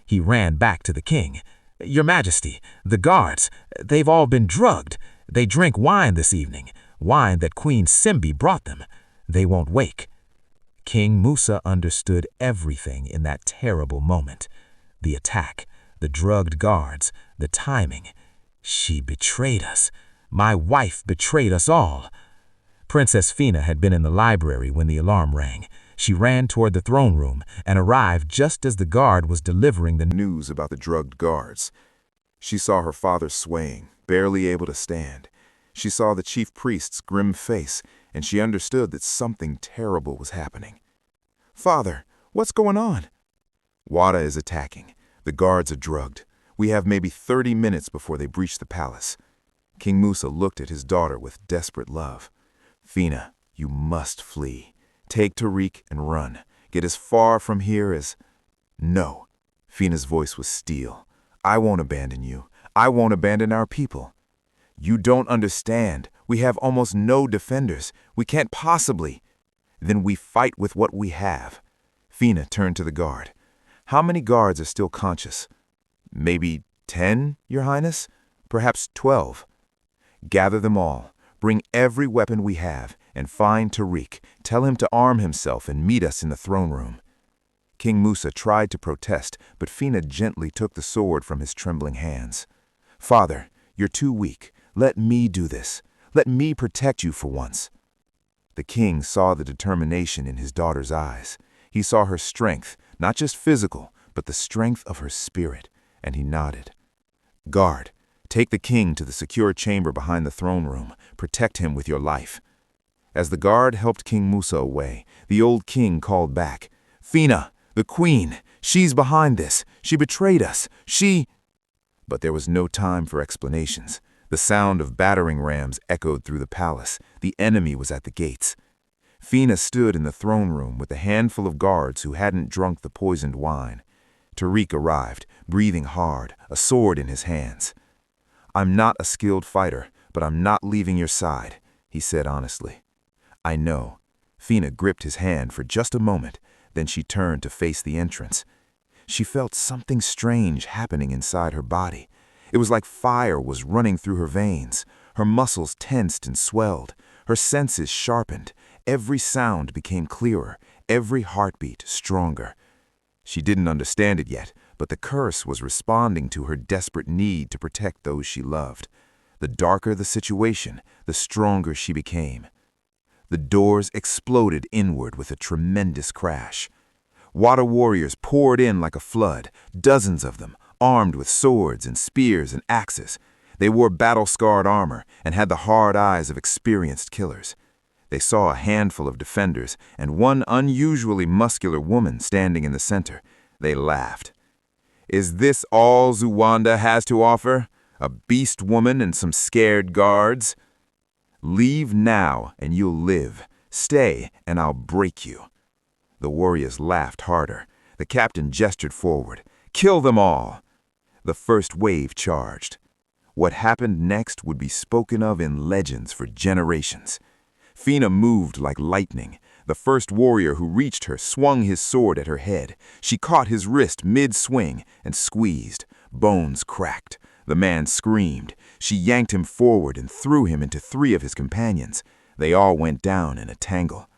S4: He ran back to the king. "Your Majesty, the guards, they've all been drugged. They drank wine this evening, wine that Queen Simbi brought them. They won't wake." King Musa understood everything in that terrible moment. The attack, the drugged guards, the timing. She betrayed us. My wife betrayed us all. Princess Phina had been in the library when the alarm rang. She ran toward the throne room and arrived just as the guard was delivering the
S1: News about the drugged guards. She saw her father swaying, barely able to stand. She saw the chief priest's grim face, and she understood that something terrible was happening. "Father, what's going on?" "Wada is attacking. The guards are drugged. We have maybe 30 minutes before they breach the palace." King Musa looked at his daughter with desperate love. "Phina, you must flee. Take Tariq and run. Get as far from here as—" "No." Phina's voice was steel. "I won't abandon you. I won't abandon our people." "You don't understand. We have almost no defenders. We can't possibly—" "Then we fight with what we have." Phina turned to the guard. "How many guards are still conscious?" "Maybe 10, Your Highness? Perhaps 12. Gather them all. Bring every weapon we have, and find Tariq. Tell him to arm himself and meet us in the throne room." King Musa tried to protest, but Phina gently took the sword from his trembling hands. "Father, you're too weak. Let me do this. Let me protect you for once." The king saw the determination in his daughter's eyes. He saw her strength, not just physical, but the strength of her spirit, and he nodded. "Guard, take the king to the secure chamber behind the throne room. Protect him with your life." As the guard helped King Musa away, the old king called back, "Phina, the queen, she's behind this. She betrayed us. She—" But there was no time for explanations. The sound of battering rams echoed through the palace. The enemy was at the gates. Phina stood in the throne room with a handful of guards who hadn't drunk the poisoned wine. Tariq arrived, breathing hard, a sword in his hands. "I'm not a skilled fighter, but I'm not leaving your side," he said honestly. "I know." Phina gripped his hand for just a moment, then she turned to face the entrance. She felt something strange happening inside her body. It was like fire was running through her veins. Her muscles tensed and swelled. Her senses sharpened. Every sound became clearer, every heartbeat stronger. She didn't understand it yet, but the curse was responding to her desperate need to protect those she loved. The darker the situation, the stronger she became. The doors exploded inward with a tremendous crash. Water warriors poured in like a flood, dozens of them, armed with swords and spears and axes. They wore battle-scarred armor and had the hard eyes of experienced killers. They saw a handful of defenders and one unusually muscular woman standing in the center. They laughed. "Is this all Zuwanda has to offer? A beast woman and some scared guards? Leave now and you'll live. Stay and I'll break you." The warriors laughed harder. The captain gestured forward. "Kill them all!" The first wave charged. What happened next would be spoken of in legends for generations. Phina moved like lightning. The first warrior who reached her swung his sword at her head. She caught his wrist mid-swing and squeezed. Bones cracked. The man screamed. She yanked him forward and threw him into 3 of his companions. They all went down in a tangle.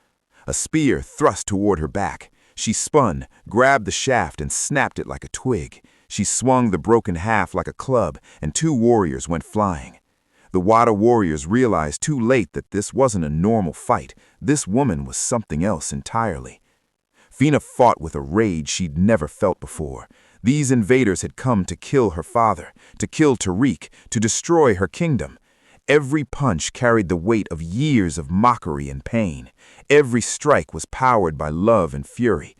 S1: A spear thrust toward her back. She spun, grabbed the shaft, and snapped it like a twig. She swung the broken half like a club, and 2 warriors went flying. The Wada warriors realized too late that this wasn't a normal fight. This woman was something else entirely. Phina fought with a rage she'd never felt before. These invaders had come to kill her father, to kill Tariq, to destroy her kingdom. Every punch carried the weight of years of mockery and pain. Every strike was powered by love and fury.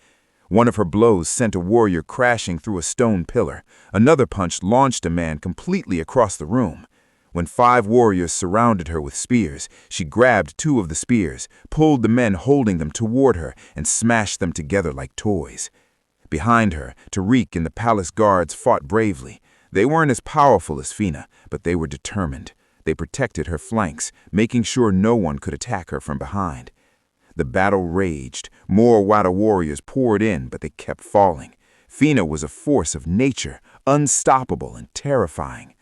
S1: One of her blows sent a warrior crashing through a stone pillar. Another punch launched a man completely across the room. When 5 warriors surrounded her with spears, she grabbed 2 of the spears, pulled the men holding them toward her, and smashed them together like toys. Behind her, Tariq and the palace guards fought bravely. They weren't as powerful as Phina, but they were determined. They protected her flanks, making sure no one could attack her from behind. The battle raged. More Wada warriors poured in, but they kept falling. Phina was a force of nature, unstoppable and terrifying.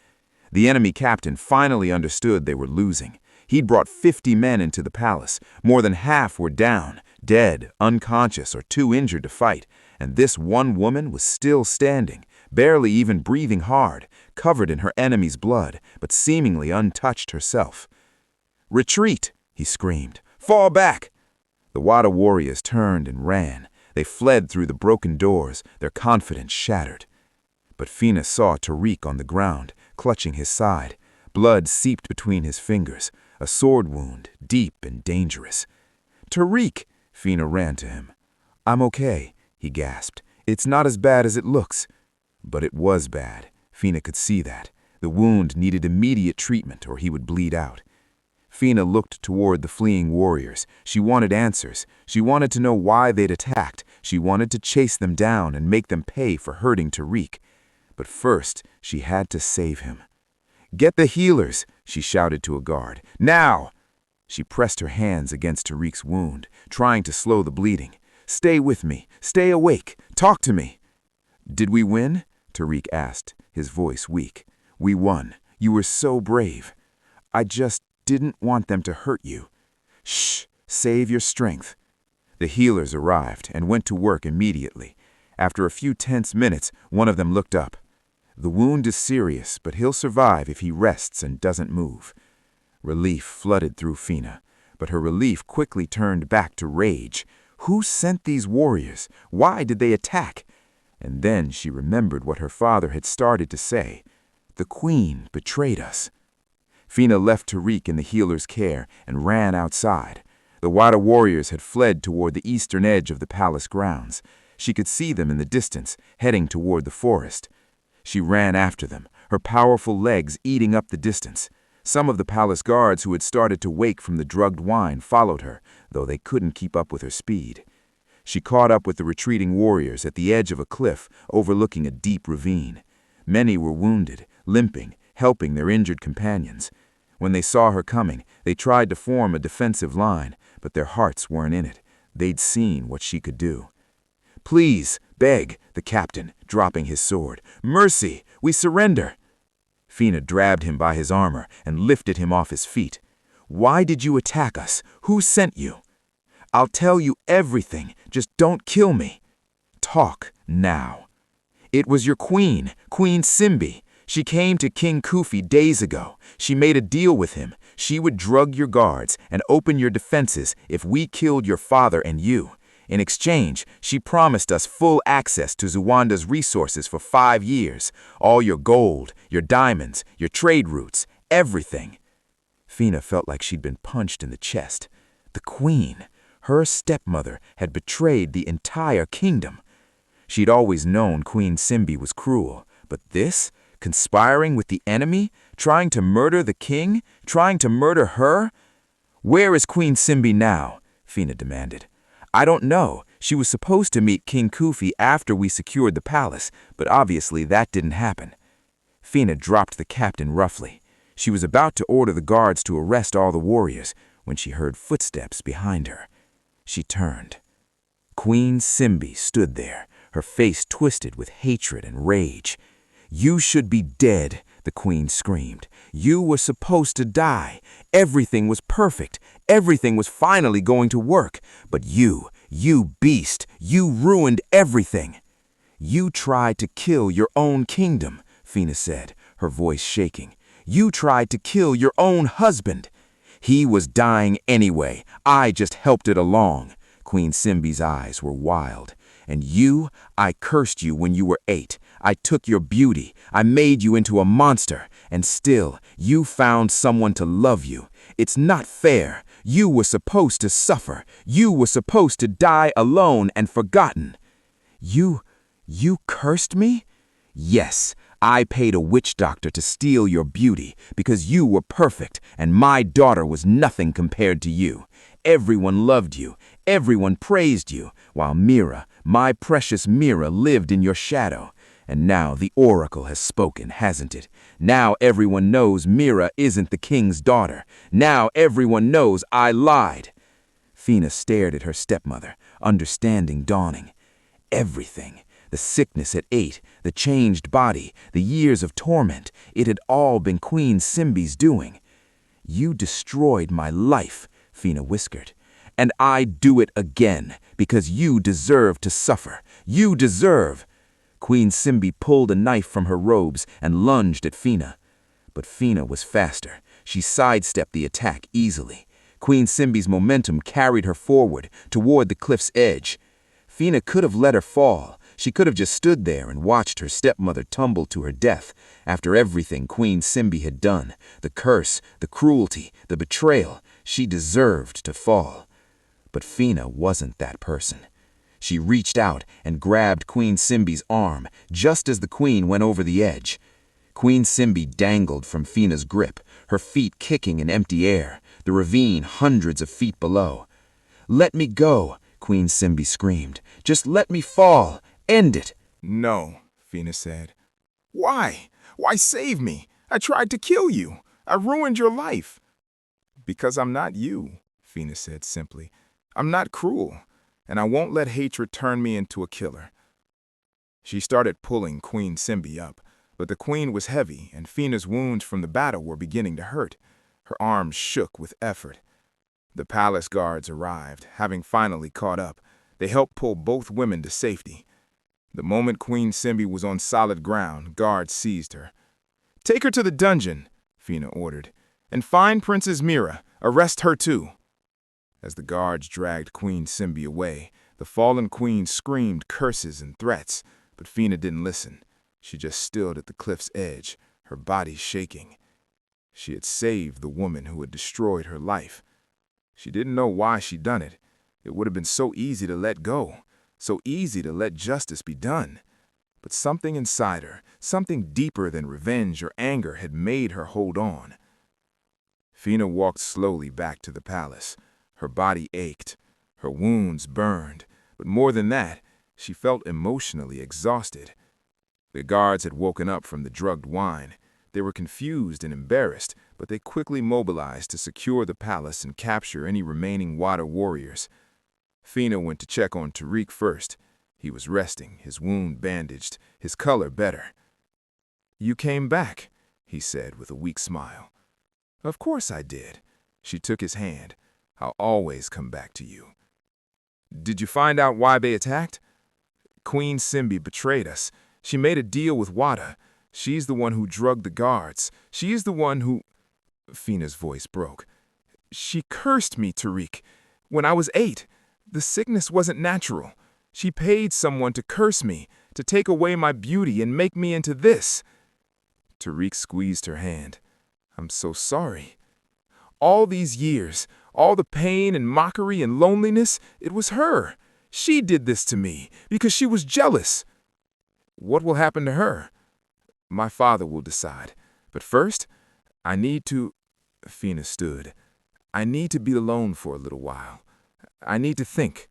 S1: The enemy captain finally understood they were losing. He'd brought 50 men into the palace. More than half were down, dead, unconscious, or too injured to fight. And this one woman was still standing, barely even breathing hard, covered in her enemy's blood, but seemingly untouched herself. "Retreat!" he screamed. "Fall back!" The Wada warriors turned and ran. They fled through the broken doors, their confidence shattered. But Phina saw Tariq on the ground, clutching his side. Blood seeped between his fingers, a sword wound, deep and dangerous. "Tariq!" Phina ran to him. "I'm okay," he gasped. "It's not as bad as it looks." But it was bad. Phina could see that. The wound needed immediate treatment or he would bleed out. Phina looked toward the fleeing warriors. She wanted answers. She wanted to know why they'd attacked. She wanted to chase them down and make them pay for hurting Tariq. But first, she had to save him. "Get the healers!" she shouted to a guard. "Now!" She pressed her hands against Tariq's wound, trying to slow the bleeding. "Stay with me. Stay awake. Talk to me." "Did we win?" Tariq asked, his voice weak. "We won. You were so brave. I just didn't want them to hurt you." "Shh! Save your strength." The healers arrived and went to work immediately. After a few tense minutes, one of them looked up. "The wound is serious, but he'll survive if he rests and doesn't move." Relief flooded through Phina, but her relief quickly turned back to rage.
S2: Who sent these warriors? Why did they attack? And then she remembered what her father had started to say. The queen betrayed us. Phina left Tariq in the healer's care and ran outside. The Wada warriors had fled toward the eastern edge of the palace grounds. She could see them in the distance, heading toward the forest. She ran after them, her powerful legs eating up the distance. Some of the palace guards who had started to wake from the drugged wine followed her, though they couldn't keep up with her speed. She caught up with the retreating warriors at the edge of a cliff overlooking a deep ravine. Many were wounded, limping, helping their injured companions. When they saw her coming, they tried to form a defensive line, but their hearts weren't in it. They'd seen what she could do. "Please, beg," the captain, dropping his sword. "Mercy, we surrender." Phina grabbed him by his armor and lifted him off his feet. "Why did you attack us? Who sent you?" "I'll tell you everything, just don't kill me." "Talk, now." "It was your queen, Queen Simbi. She came to King Kufi days ago. She made a deal with him. She would drug your guards and open your defenses if we killed your father and you. In exchange, she promised us full access to Zuwanda's resources for 5 years. All your gold, your diamonds, your trade routes, everything." Phina felt like she'd been punched in the chest. The queen, her stepmother, had betrayed the entire kingdom. She'd always known Queen Simbi was cruel, but this? Conspiring with the enemy? Trying to murder the king? Trying to murder her? "Where is Queen Simbi now?" Phina demanded. "I don't know. She was supposed to meet King Kufi after we secured the palace, but obviously that didn't happen." Phina dropped the captain roughly. She was about to order the guards to arrest all the warriors when she heard footsteps behind her. She turned. Queen Simbi stood there, her face twisted with hatred and rage. "You should be dead," the queen screamed. "You were supposed to die. Everything was perfect. Everything was finally going to work. But you beast, you ruined everything." "You tried to kill your own kingdom," Phina said, her voice shaking. "You tried to kill your own husband." "He was dying anyway. I just helped it along." Queen Simbi's eyes were wild. "And you, I cursed you when you were 8. I took your beauty. I made you into a monster. And still, you found someone to love you. It's not fair. You were supposed to suffer. You were supposed to die alone and forgotten." You cursed me?" "Yes, I paid a witch doctor to steal your beauty because you were perfect and my daughter was nothing compared to you. Everyone loved you. Everyone praised you, while Mira, my precious Mira, lived in your shadow. And now the oracle has spoken, hasn't it? Now everyone knows Mira isn't the king's daughter. Now everyone knows I lied." Phina stared at her stepmother, understanding dawning. Everything. The sickness at 8, the changed body, the years of torment, it had all been Queen Simbi's doing. "You destroyed my life," Phina whispered. "And I'd do it again, because you deserve to suffer. You deserve." Queen Simbi pulled a knife from her robes and lunged at Phina. But Phina was faster. She sidestepped the attack easily. Queen Simbi's momentum carried her forward, toward the cliff's edge. Phina could have let her fall. She could have just stood there and watched her stepmother tumble to her death. After everything Queen Simbi had done, the curse, the cruelty, the betrayal, she deserved to fall. But Phina wasn't that person. She reached out and grabbed Queen Simbi's arm just as the queen went over the edge. Queen Simbi dangled from Phina's grip, her feet kicking in empty air, the ravine hundreds of feet below. "Let me go," Queen Simbi screamed. "Just let me fall. End it."
S5: "No," Phina said. "Why? Why save me? I tried to kill you. I ruined your life." "Because I'm not you," Phina said simply. "I'm not cruel, and I won't let hatred turn me into a killer." She started pulling Queen Simbi up, but the queen was heavy, and Phina's wounds from the battle were beginning to hurt. Her arms shook with effort. The palace guards arrived, having finally caught up. They helped pull both women to safety. The moment Queen Simbi was on solid ground, guards seized her. "Take her to the dungeon," Phina ordered, "and find Princess Mira. Arrest her too." As the guards dragged Queen Simbi away, the fallen queen screamed curses and threats, but Phina didn't listen. She just stood at the cliff's edge, her body shaking. She had saved the woman who had destroyed her life. She didn't know why she'd done it. It would have been so easy to let go, so easy to let justice be done. But something inside her, something deeper than revenge or anger, had made her hold on. Phina walked slowly back to the palace. Her body ached, her wounds burned, but more than that, she felt emotionally exhausted. The guards had woken up from the drugged wine. They were confused and embarrassed, but they quickly mobilized to secure the palace and capture any remaining water warriors. Phina went to check on Tariq first. He was resting, his wound bandaged, his color better. "You came back," he said with a weak smile. "Of course I did." She took his hand. "I'll always come back to you." "Did you find out why they attacked?" "Queen Simbi betrayed us. She made a deal with Wada. She's the one who drugged the guards. She is the one who—" Fina's voice broke. "She cursed me, Tariq. When I was 8, the sickness wasn't natural. She paid someone to curse me, to take away my beauty and make me into this." Tariq squeezed her hand. "I'm so sorry. All these years, all the pain and mockery and loneliness, it was her. She did this to me because she was jealous." "What will happen to her?" "My father will decide. But first, I need to—" Phina stood. "I need to be alone for a little while. I need to think."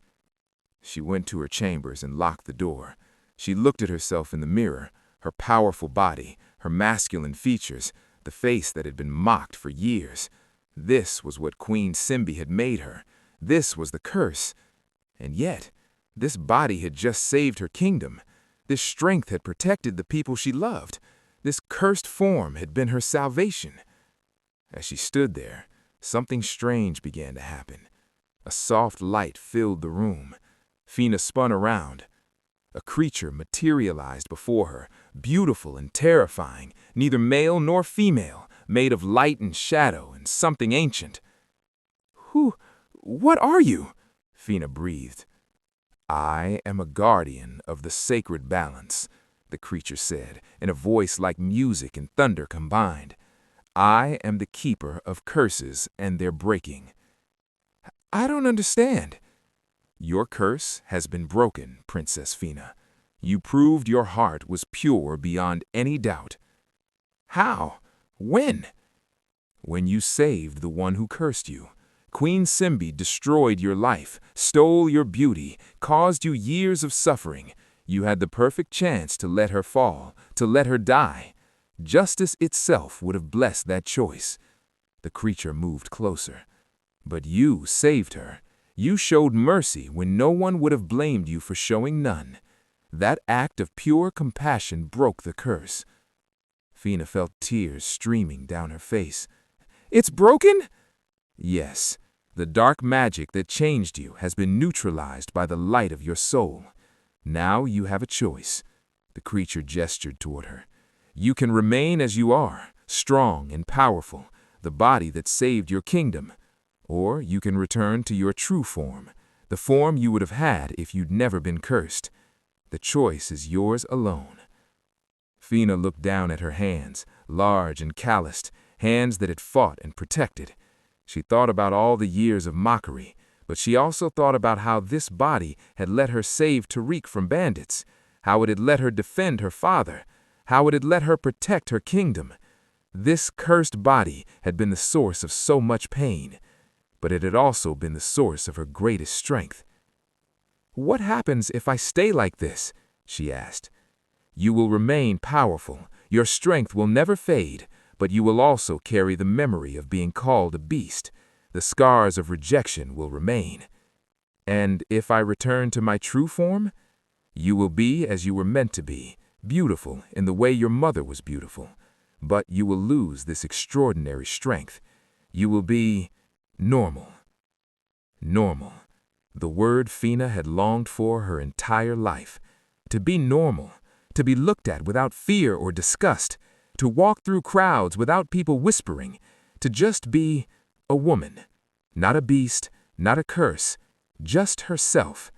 S5: She went to her chambers and locked the door. She looked at herself in the mirror, her powerful body, her masculine features, the face that had been mocked for years. This was what Queen Simbi had made her. This was the curse. And yet, this body had just saved her kingdom. This strength had protected the people she loved. This cursed form had been her salvation. As she stood there, something strange began to happen. A soft light filled the room. Phina spun around. A creature materialized before her, beautiful and terrifying, neither male nor female, made of light and shadow and something ancient. What are you?" Phina breathed. "I am a guardian of the sacred balance," the creature said, in a voice like music and thunder combined. "I am the keeper of curses and their breaking." "I don't understand." "Your curse has been broken, Princess Phina. You proved your heart was pure beyond any doubt." "How? When?" "When you saved the one who cursed you. Queen Simbi destroyed your life, stole your beauty, caused you years of suffering. You had the perfect chance to let her fall, to let her die. Justice itself would have blessed that choice." The creature moved closer. "But you saved her. You showed mercy when no one would have blamed you for showing none. That act of pure compassion broke the curse." Phina felt tears streaming down her face. "It's broken?" "Yes. The dark magic that changed you has been neutralized by the light of your soul. Now you have a choice." The creature gestured toward her. "You can remain as you are, strong and powerful, the body that saved your kingdom. Or you can return to your true form, the form you would have had if you'd never been cursed. The choice is yours alone." Phina looked down at her hands, large and calloused, hands that had fought and protected. She thought about all the years of mockery, but she also thought about how this body had let her save Tariq from bandits, how it had let her defend her father, how it had let her protect her kingdom. This cursed body had been the source of so much pain, but it had also been the source of her greatest strength. "What happens if I stay like this?" she asked. "You will remain powerful, your strength will never fade, but you will also carry the memory of being called a beast. The scars of rejection will remain. And if I return to my true form, you will be as you were meant to be, beautiful in the way your mother was beautiful, but you will lose this extraordinary strength. You will be normal." Normal. The word Phina had longed for her entire life. To be normal, to be looked at without fear or disgust, to walk through crowds without people whispering, to just be a woman. Not a beast,
S6: not a curse, just herself.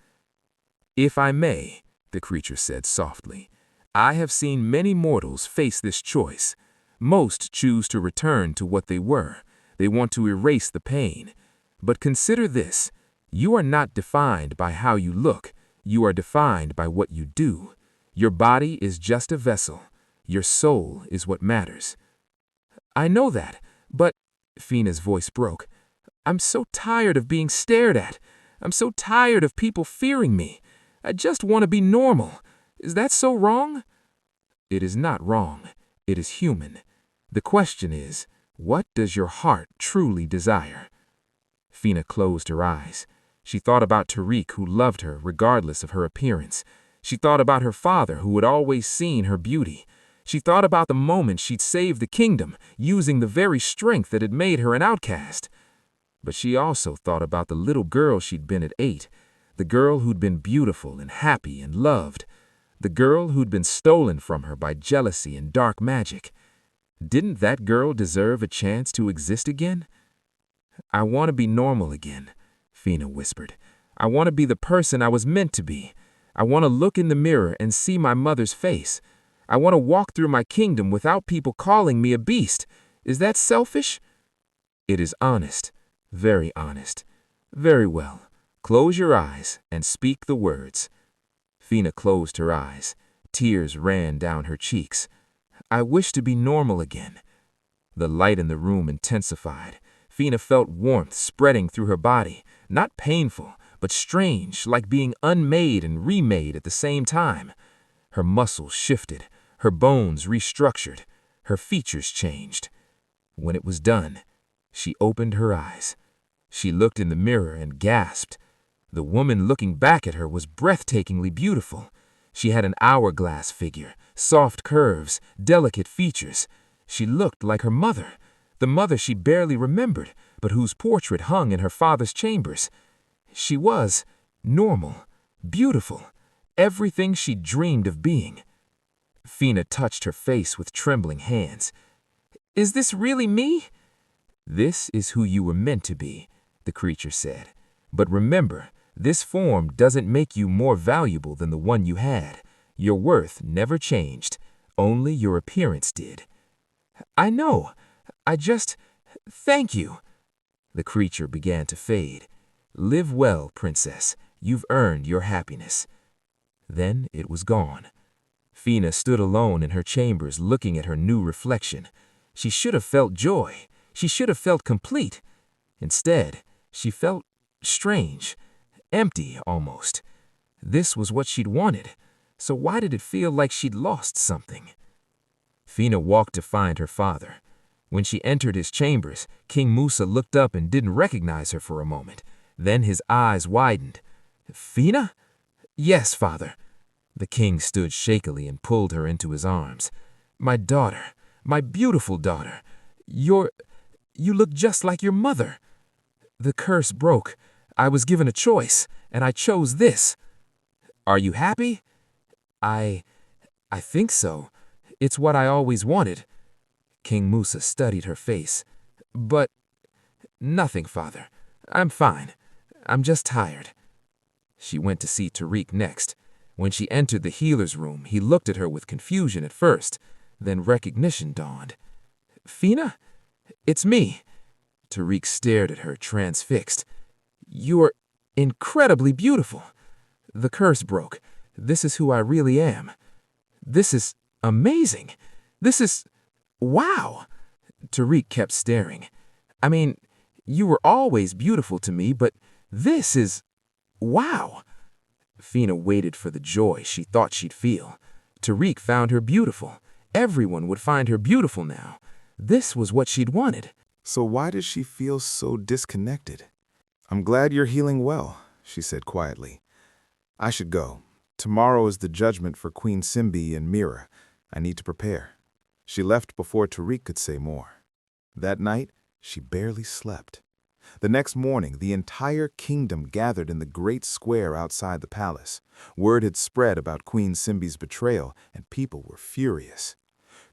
S6: "If I may," the creature said softly, "I have seen many mortals face this choice. Most choose to return to what they were. They want to erase the pain. But consider this. You are not defined by how you look. You are defined by what you do. Your body is just a vessel. Your soul is what matters." "I know that, but," Phina's voice broke, "I'm so tired of being stared at. I'm so tired of people fearing me. I just want to be normal. Is that so wrong?" "It is not wrong. It is human. The question is, what does your heart truly desire?" Phina closed her eyes. She thought about Tariq, who loved her regardless of her appearance. She thought about her father, who had always seen her beauty. She thought about the moment she'd saved the kingdom, using the very strength that had made her an outcast. But she also thought about the little girl she'd been at 8, the girl who'd been beautiful and happy and loved, the girl who'd been stolen from her by jealousy and dark magic. Didn't that girl deserve a chance to exist again? "I want to be normal again," Phina whispered. "I want to be the person I was meant to be. I want to look in the mirror and see my mother's face. I want to walk through my kingdom without people calling me a beast. Is that selfish?" "It is honest, very honest. Very well. Close your eyes and speak the words." Phina closed her eyes. Tears ran down her cheeks. "I wish to be normal again." The light in the room intensified. Phina felt warmth spreading through her body, not painful, but strange, like being unmade and remade at the same time. Her muscles shifted, her bones restructured, her features changed. When it was done, she opened her eyes. She looked in the mirror and gasped. The woman looking back at her was breathtakingly beautiful. She had an hourglass figure, soft curves, delicate features. She looked like her mother, the mother she barely remembered, but whose portrait hung in her father's chambers. She was normal, beautiful, everything she dreamed of being. Phina touched her face with trembling hands. "Is this really me?" "This is who you were meant to be," the creature said. "But remember, this form doesn't make you more valuable than the one you had. Your worth never changed. Only your appearance did." "I know. Thank you." The creature began to fade. "Live well, princess. You've earned your happiness." Then it was gone. Phina stood alone in her chambers looking at her new reflection. She should have felt joy. She should have felt complete. Instead, she felt strange, empty almost. This was what she'd wanted, so why did it feel like she'd lost something? Phina walked to find her father. When she entered his chambers, King Musa looked up and didn't recognize her for a moment. Then his eyes widened. "Phina?" "Yes, father." The king stood shakily and pulled her into his arms. "My daughter, my beautiful daughter. You look just like your mother." "The curse broke. I was given a choice, and I chose this." "Are you happy?" I think so. It's what I always wanted." King Musa studied her face. "But—" "Nothing, father. I'm fine. I'm just tired." She went to see Tariq next. When she entered the healer's room, he looked at her with confusion at first. Then recognition dawned. "Phina? It's me." Tariq stared at her, transfixed. "You're incredibly beautiful. The curse broke. This is who I really am. This is amazing. This is... wow." Tariq kept staring. "I mean, you were always beautiful to me, but this is... wow." Phina waited for the joy she thought she'd feel. Tariq found her beautiful. Everyone would find her beautiful now. This was what she'd wanted.
S5: So why does she feel so disconnected? "I'm glad you're healing well," she said quietly. "I should go. Tomorrow is the judgment for Queen Simbi and Mira. I need to prepare." She left before Tariq could say more. That night, she barely slept. The next morning, the entire kingdom gathered in the great square outside the palace. Word had spread about Queen Simbi's betrayal, and people were furious.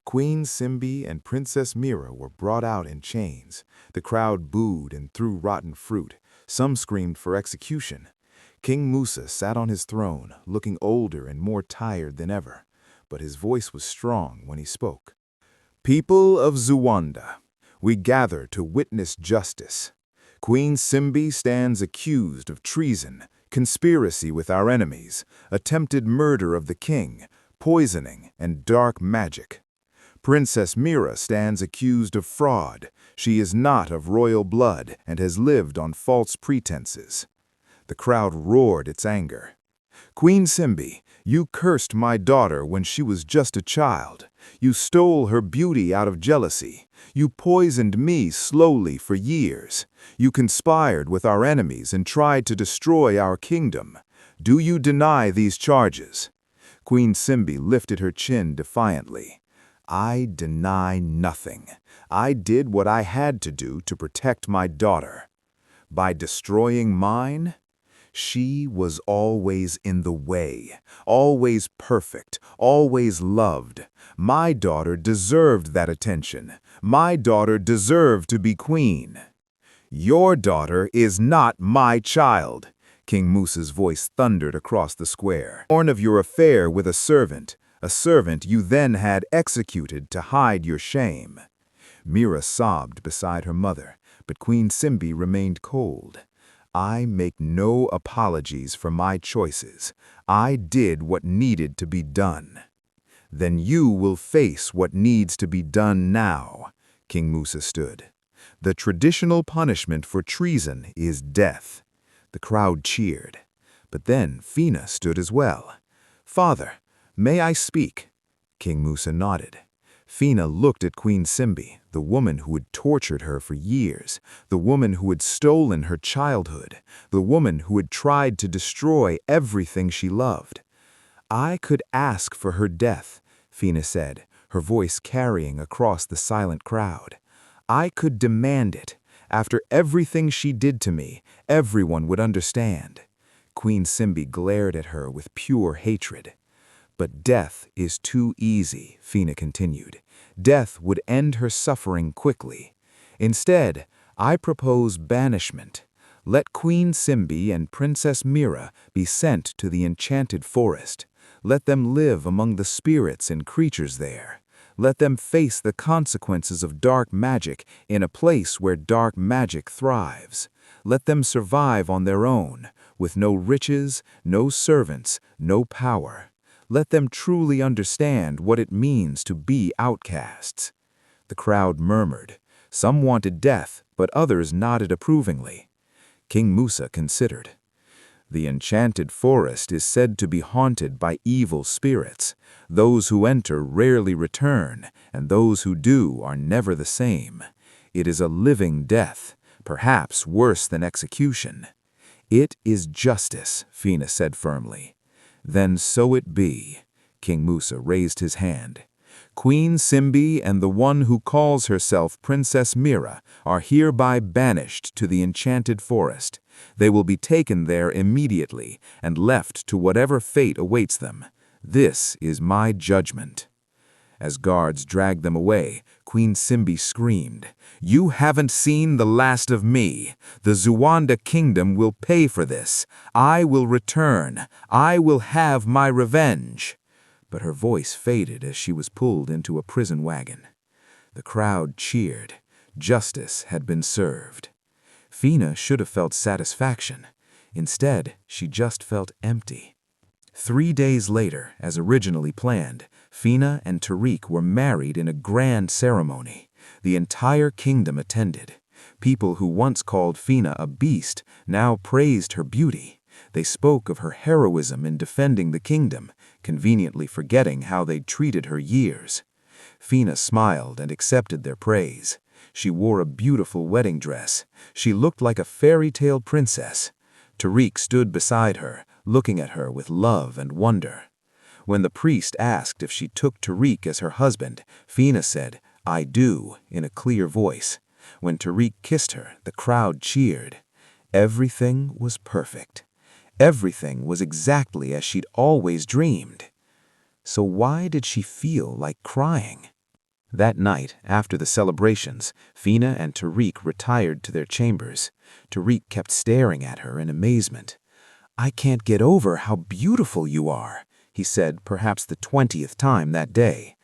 S5: Queen Simbi and Princess Mira were brought out in chains. The crowd booed and threw rotten fruit.
S2: Some screamed for execution. King Musa sat on his throne, looking older and more tired than ever, but his voice was strong when he spoke. "People of Zuwanda, we gather to witness justice. Queen Simbi stands accused of treason, conspiracy with our enemies, attempted murder of the king, poisoning, and dark magic. Princess Mira stands accused of fraud. She is not of royal blood and has lived on false pretenses." The crowd roared its anger. "Queen Simbi, you cursed my daughter when she was just a child. You stole her beauty out of jealousy. You poisoned me slowly for years. You conspired with our enemies and tried to destroy our kingdom. Do you deny these charges?" Queen Simbi lifted her chin defiantly. "I deny nothing. I did what I had to do to protect my daughter. By destroying mine? She was always in the way, always perfect, always loved. My daughter deserved that attention. My daughter deserved to be queen." "Your daughter is not my child," King Musa's voice thundered across the square. "Born of your affair with a servant you then had executed to hide your shame." Mira sobbed beside her mother, but Queen Simbi remained cold. "I make no apologies for my choices. I did what needed to be done." "Then you will face what needs to be done now." King Musa stood. "The traditional punishment for treason is death." The crowd cheered. But then Phina stood as well. "Father, may I speak?" King Musa nodded. Phina looked at Queen Simbi, the woman who had tortured her for years, the woman who had stolen her childhood, the woman who had tried to destroy everything she loved. "I could ask for her death," Phina said, her voice carrying across the silent crowd. "I could demand it. After everything she did to me, everyone would understand." Queen Simbi glared at her with pure hatred. "But death is too easy," Phina continued. "Death would end her suffering quickly. Instead, I propose banishment. Let Queen Simbi and Princess Mira be sent to the enchanted forest. Let them live among the spirits and creatures there. Let them face the consequences of dark magic in a place where dark magic thrives. Let them survive on their own, with no riches, no servants, no power. Let them truly understand what it means to be outcasts." The crowd murmured. Some wanted death, but others nodded approvingly. King Musa considered. "The enchanted forest is said to be haunted by evil spirits. Those who enter rarely return, and those who do are never the same. It is a living death, perhaps worse than execution." "It is justice," Phina said firmly. "Then so it be." King Musa raised his hand. "Queen Simbi and the one who calls herself Princess Mira are hereby banished to the enchanted forest. They will be taken there immediately and left to whatever fate awaits them. This is my judgment." As guards dragged them away, Queen Simbi screamed, "You haven't seen the last of me. The Zuwanda kingdom will pay for this. I will return. I will have my revenge." But her voice faded as she was pulled into a prison wagon. The crowd cheered. Justice had been served. Phina should have felt satisfaction. Instead, she just felt empty. 3 days later, as originally planned, Phina and Tariq were married in a grand ceremony. The entire kingdom attended. People who once called Phina a beast now praised her beauty. They spoke of her heroism in defending the kingdom, conveniently forgetting how they'd treated her years. Phina smiled and accepted their praise. She wore a beautiful wedding dress. She looked like a fairy tale princess. Tariq stood beside her, looking at her with love and wonder. When the priest asked if she took Tariq as her husband, Phina said, "I do," in a clear voice. When Tariq kissed her, the crowd cheered. Everything was perfect. Everything was exactly as she'd always dreamed. So why did she feel like crying? That night, after the celebrations, Phina and Tariq retired to their chambers. Tariq kept staring at her in amazement. "I can't get over how beautiful you are," he said, perhaps the 20th time that day.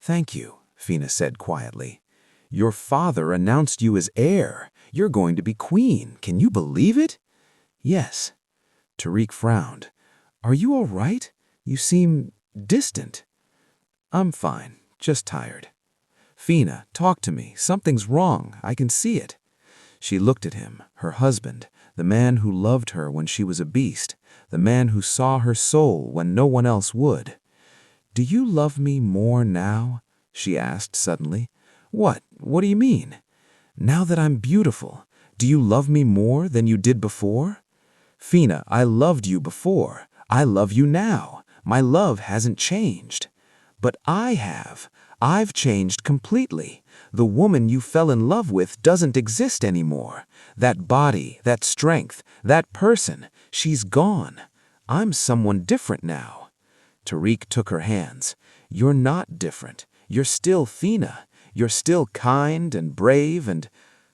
S2: "Thank you," Phina said quietly. "Your father announced you as heir. You're going to be queen. Can you believe it?" "Yes." Tariq frowned. "Are you all right? You seem distant." "I'm fine, just tired." "Phina, talk to me. Something's wrong. I can see it." She looked at him, her husband, the man who loved her when she was a beast, the man who saw her soul when no one else would. "Do you love me more now?" she asked suddenly. What do you mean? "Now that I'm beautiful, do you love me more than you did before?" "Phina, I loved you before. I love you now. My love hasn't changed." "But I have. I've changed completely. The woman you fell in love with doesn't exist anymore. That body, that strength, that person, she's gone. I'm someone different now." Tariq took her hands. "You're not different. You're still Phina. You're still kind and brave and—"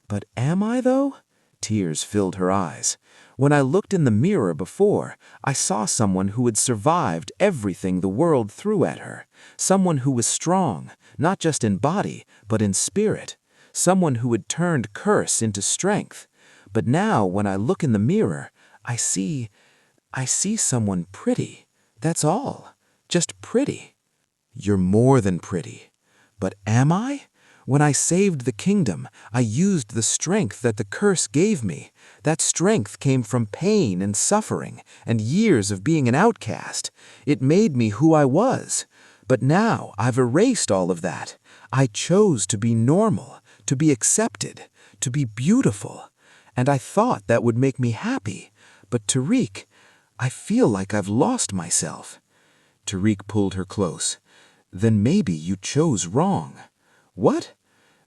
S2: "But am I, though?" Tears filled her eyes. "When I looked in the mirror before, I saw someone who had survived everything the world threw at her. Someone who was strong, not just in body, but in spirit. Someone who had turned curse into strength. But now, when I look in the mirror, I see someone pretty. That's all. Just pretty." "You're more than pretty. But am I? When I saved the kingdom, I used the strength that the curse gave me. That strength came from pain and suffering and years of being an outcast. It made me who I was. But now I've erased all of that. I chose to be normal, to be accepted, to be beautiful. And I thought that would make me happy. But Tariq, I feel like I've lost myself." Tariq pulled her close. "Then maybe you chose wrong." "What?"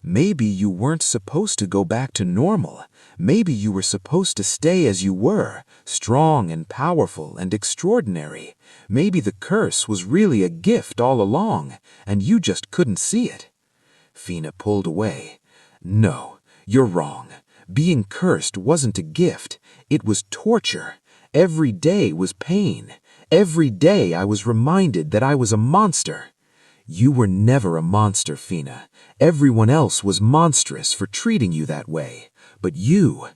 S2: "Maybe you weren't supposed to go back to normal. Maybe you were supposed to stay as you were, strong and powerful and extraordinary. Maybe the curse was really a gift all along, and you just couldn't see it." Phina pulled away. "No, you're wrong. Being cursed wasn't a gift. It was torture. Every day was pain. Every day I was reminded that I was a monster." "You were never a monster, Phina. Everyone else was monstrous for treating you that way. But you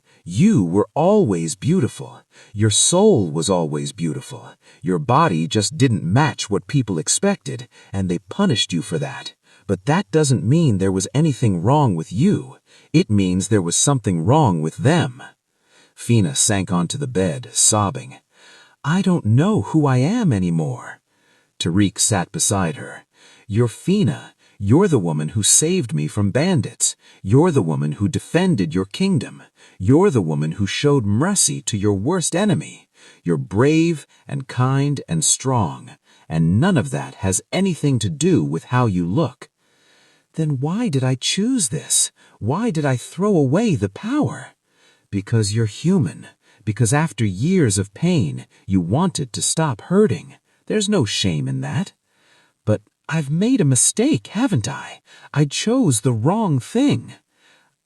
S2: were always beautiful. Your soul was always beautiful. Your body just didn't match what people expected, and they punished you for that. But that doesn't mean there was anything wrong with you. It means there was something wrong with them." Phina sank onto the bed, sobbing. "I don't know who I am anymore." Tariq sat beside her. "You're Phina. You're the woman who saved me from bandits. You're the woman who defended your kingdom. You're the woman who showed mercy to your worst enemy. You're brave and kind and strong, and none of that has anything to do with how you look." "Then why did I choose this? Why did I throw away the power?" "Because you're human. Because after years of pain, you wanted to stop hurting. There's no shame in that." "But I've made a mistake, haven't I? I chose the wrong thing."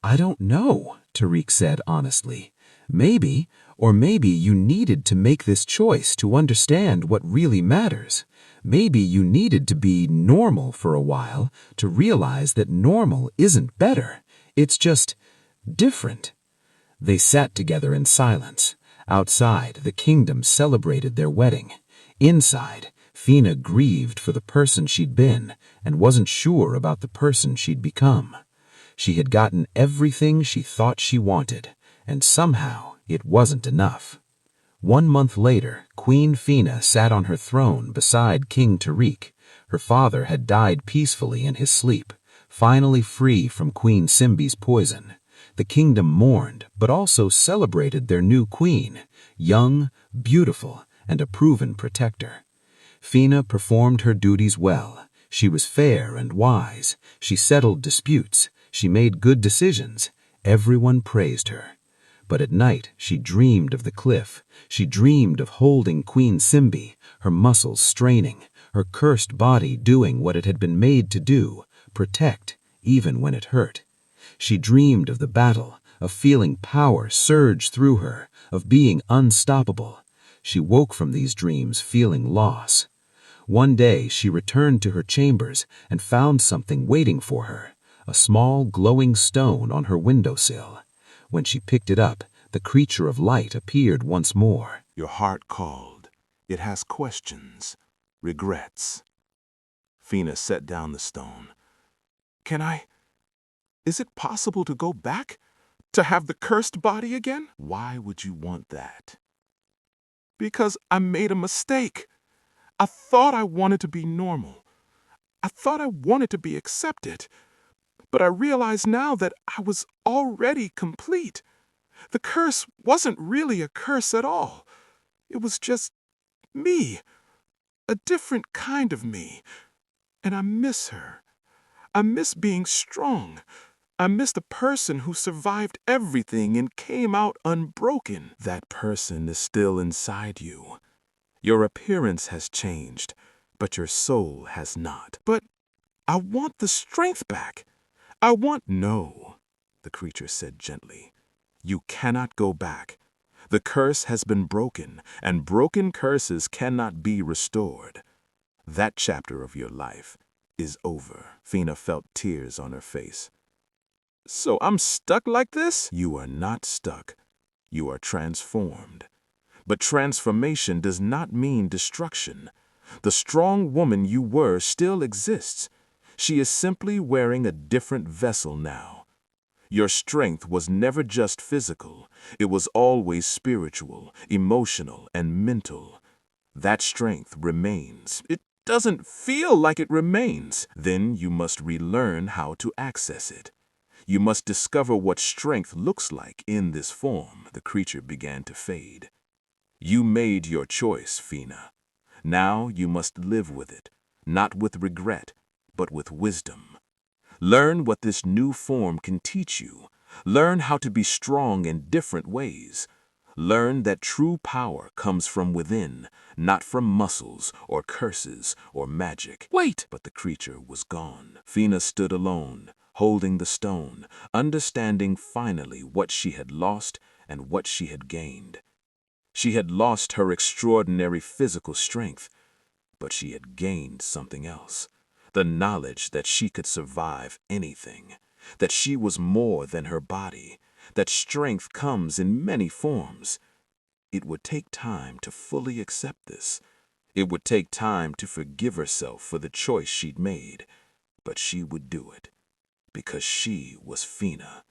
S2: "I don't know," Tariq said honestly. "Maybe, or maybe you needed to make this choice to understand what really matters. Maybe you needed to be normal for a while to realize that normal isn't better. It's just different." They sat together in silence. Outside, the kingdom celebrated their wedding. Inside, Phina grieved for the person she'd been and wasn't sure about the person she'd become. She had gotten everything she thought she wanted, and somehow it wasn't enough. 1 month later, Queen Phina sat on her throne beside King Tariq. Her father had died peacefully in his sleep, finally free from Queen Simbi's poison. The kingdom mourned, but also celebrated their new queen, young, beautiful, and a proven protector. Phina performed her duties well. She was fair and wise. She settled disputes. She made good decisions. Everyone praised her. But at night, she dreamed of the cliff. She dreamed of holding Queen Simbi, her muscles straining, her cursed body doing what it had been made to do, protect, even when it hurt. She dreamed of the battle, of feeling power surge through her, of being unstoppable. She woke from these dreams feeling loss. One day she returned to her chambers and found something waiting for her, a small glowing stone on her windowsill. When she picked it up, the creature of light appeared once more.
S1: Your heart called. It has questions, regrets. Phina set down the stone. Is it possible to go back? To have the cursed body again? Why would you want that? Because I made a mistake. I thought I wanted to be normal. I thought I wanted to be accepted. But I realize now that I was already complete. The curse wasn't really a curse at all. It was just me, a different kind of me. And I miss her. I miss being strong. I miss the person who survived everything and came out unbroken. That person is still inside you. Your appearance has changed, but your soul has not. But I want the strength back. No, the creature said gently. You cannot go back. The curse has been broken, and broken curses cannot be restored. That chapter of your life is over. Phina felt tears on her face. So I'm stuck like this? You are not stuck. You are transformed. But transformation does not mean destruction. The strong woman you were still exists. She is simply wearing a different vessel now. Your strength was never just physical. It was always spiritual, emotional, and mental. That strength remains. It doesn't feel like it remains. Then you must relearn how to access it. You must discover what strength looks like in this form. The creature began to fade. You made your choice, Phina. Now you must live with it, not with regret, but with wisdom. Learn what this new form can teach you. Learn how to be strong in different ways. Learn that true power comes from within, not from muscles or curses or magic. Wait! But the creature was gone. Phina stood alone, holding the stone, understanding finally what she had lost and what she had gained. She had lost her extraordinary physical strength, but she had gained something else. The knowledge that she could survive anything, that she was more than her body, that strength comes in many forms. It would take time to fully accept this. It would take time to forgive herself for the choice she'd made, but she would do it, because she was Phina,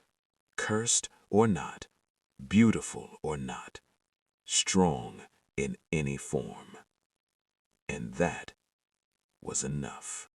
S1: cursed or not, beautiful or not, strong in any form. And that was enough.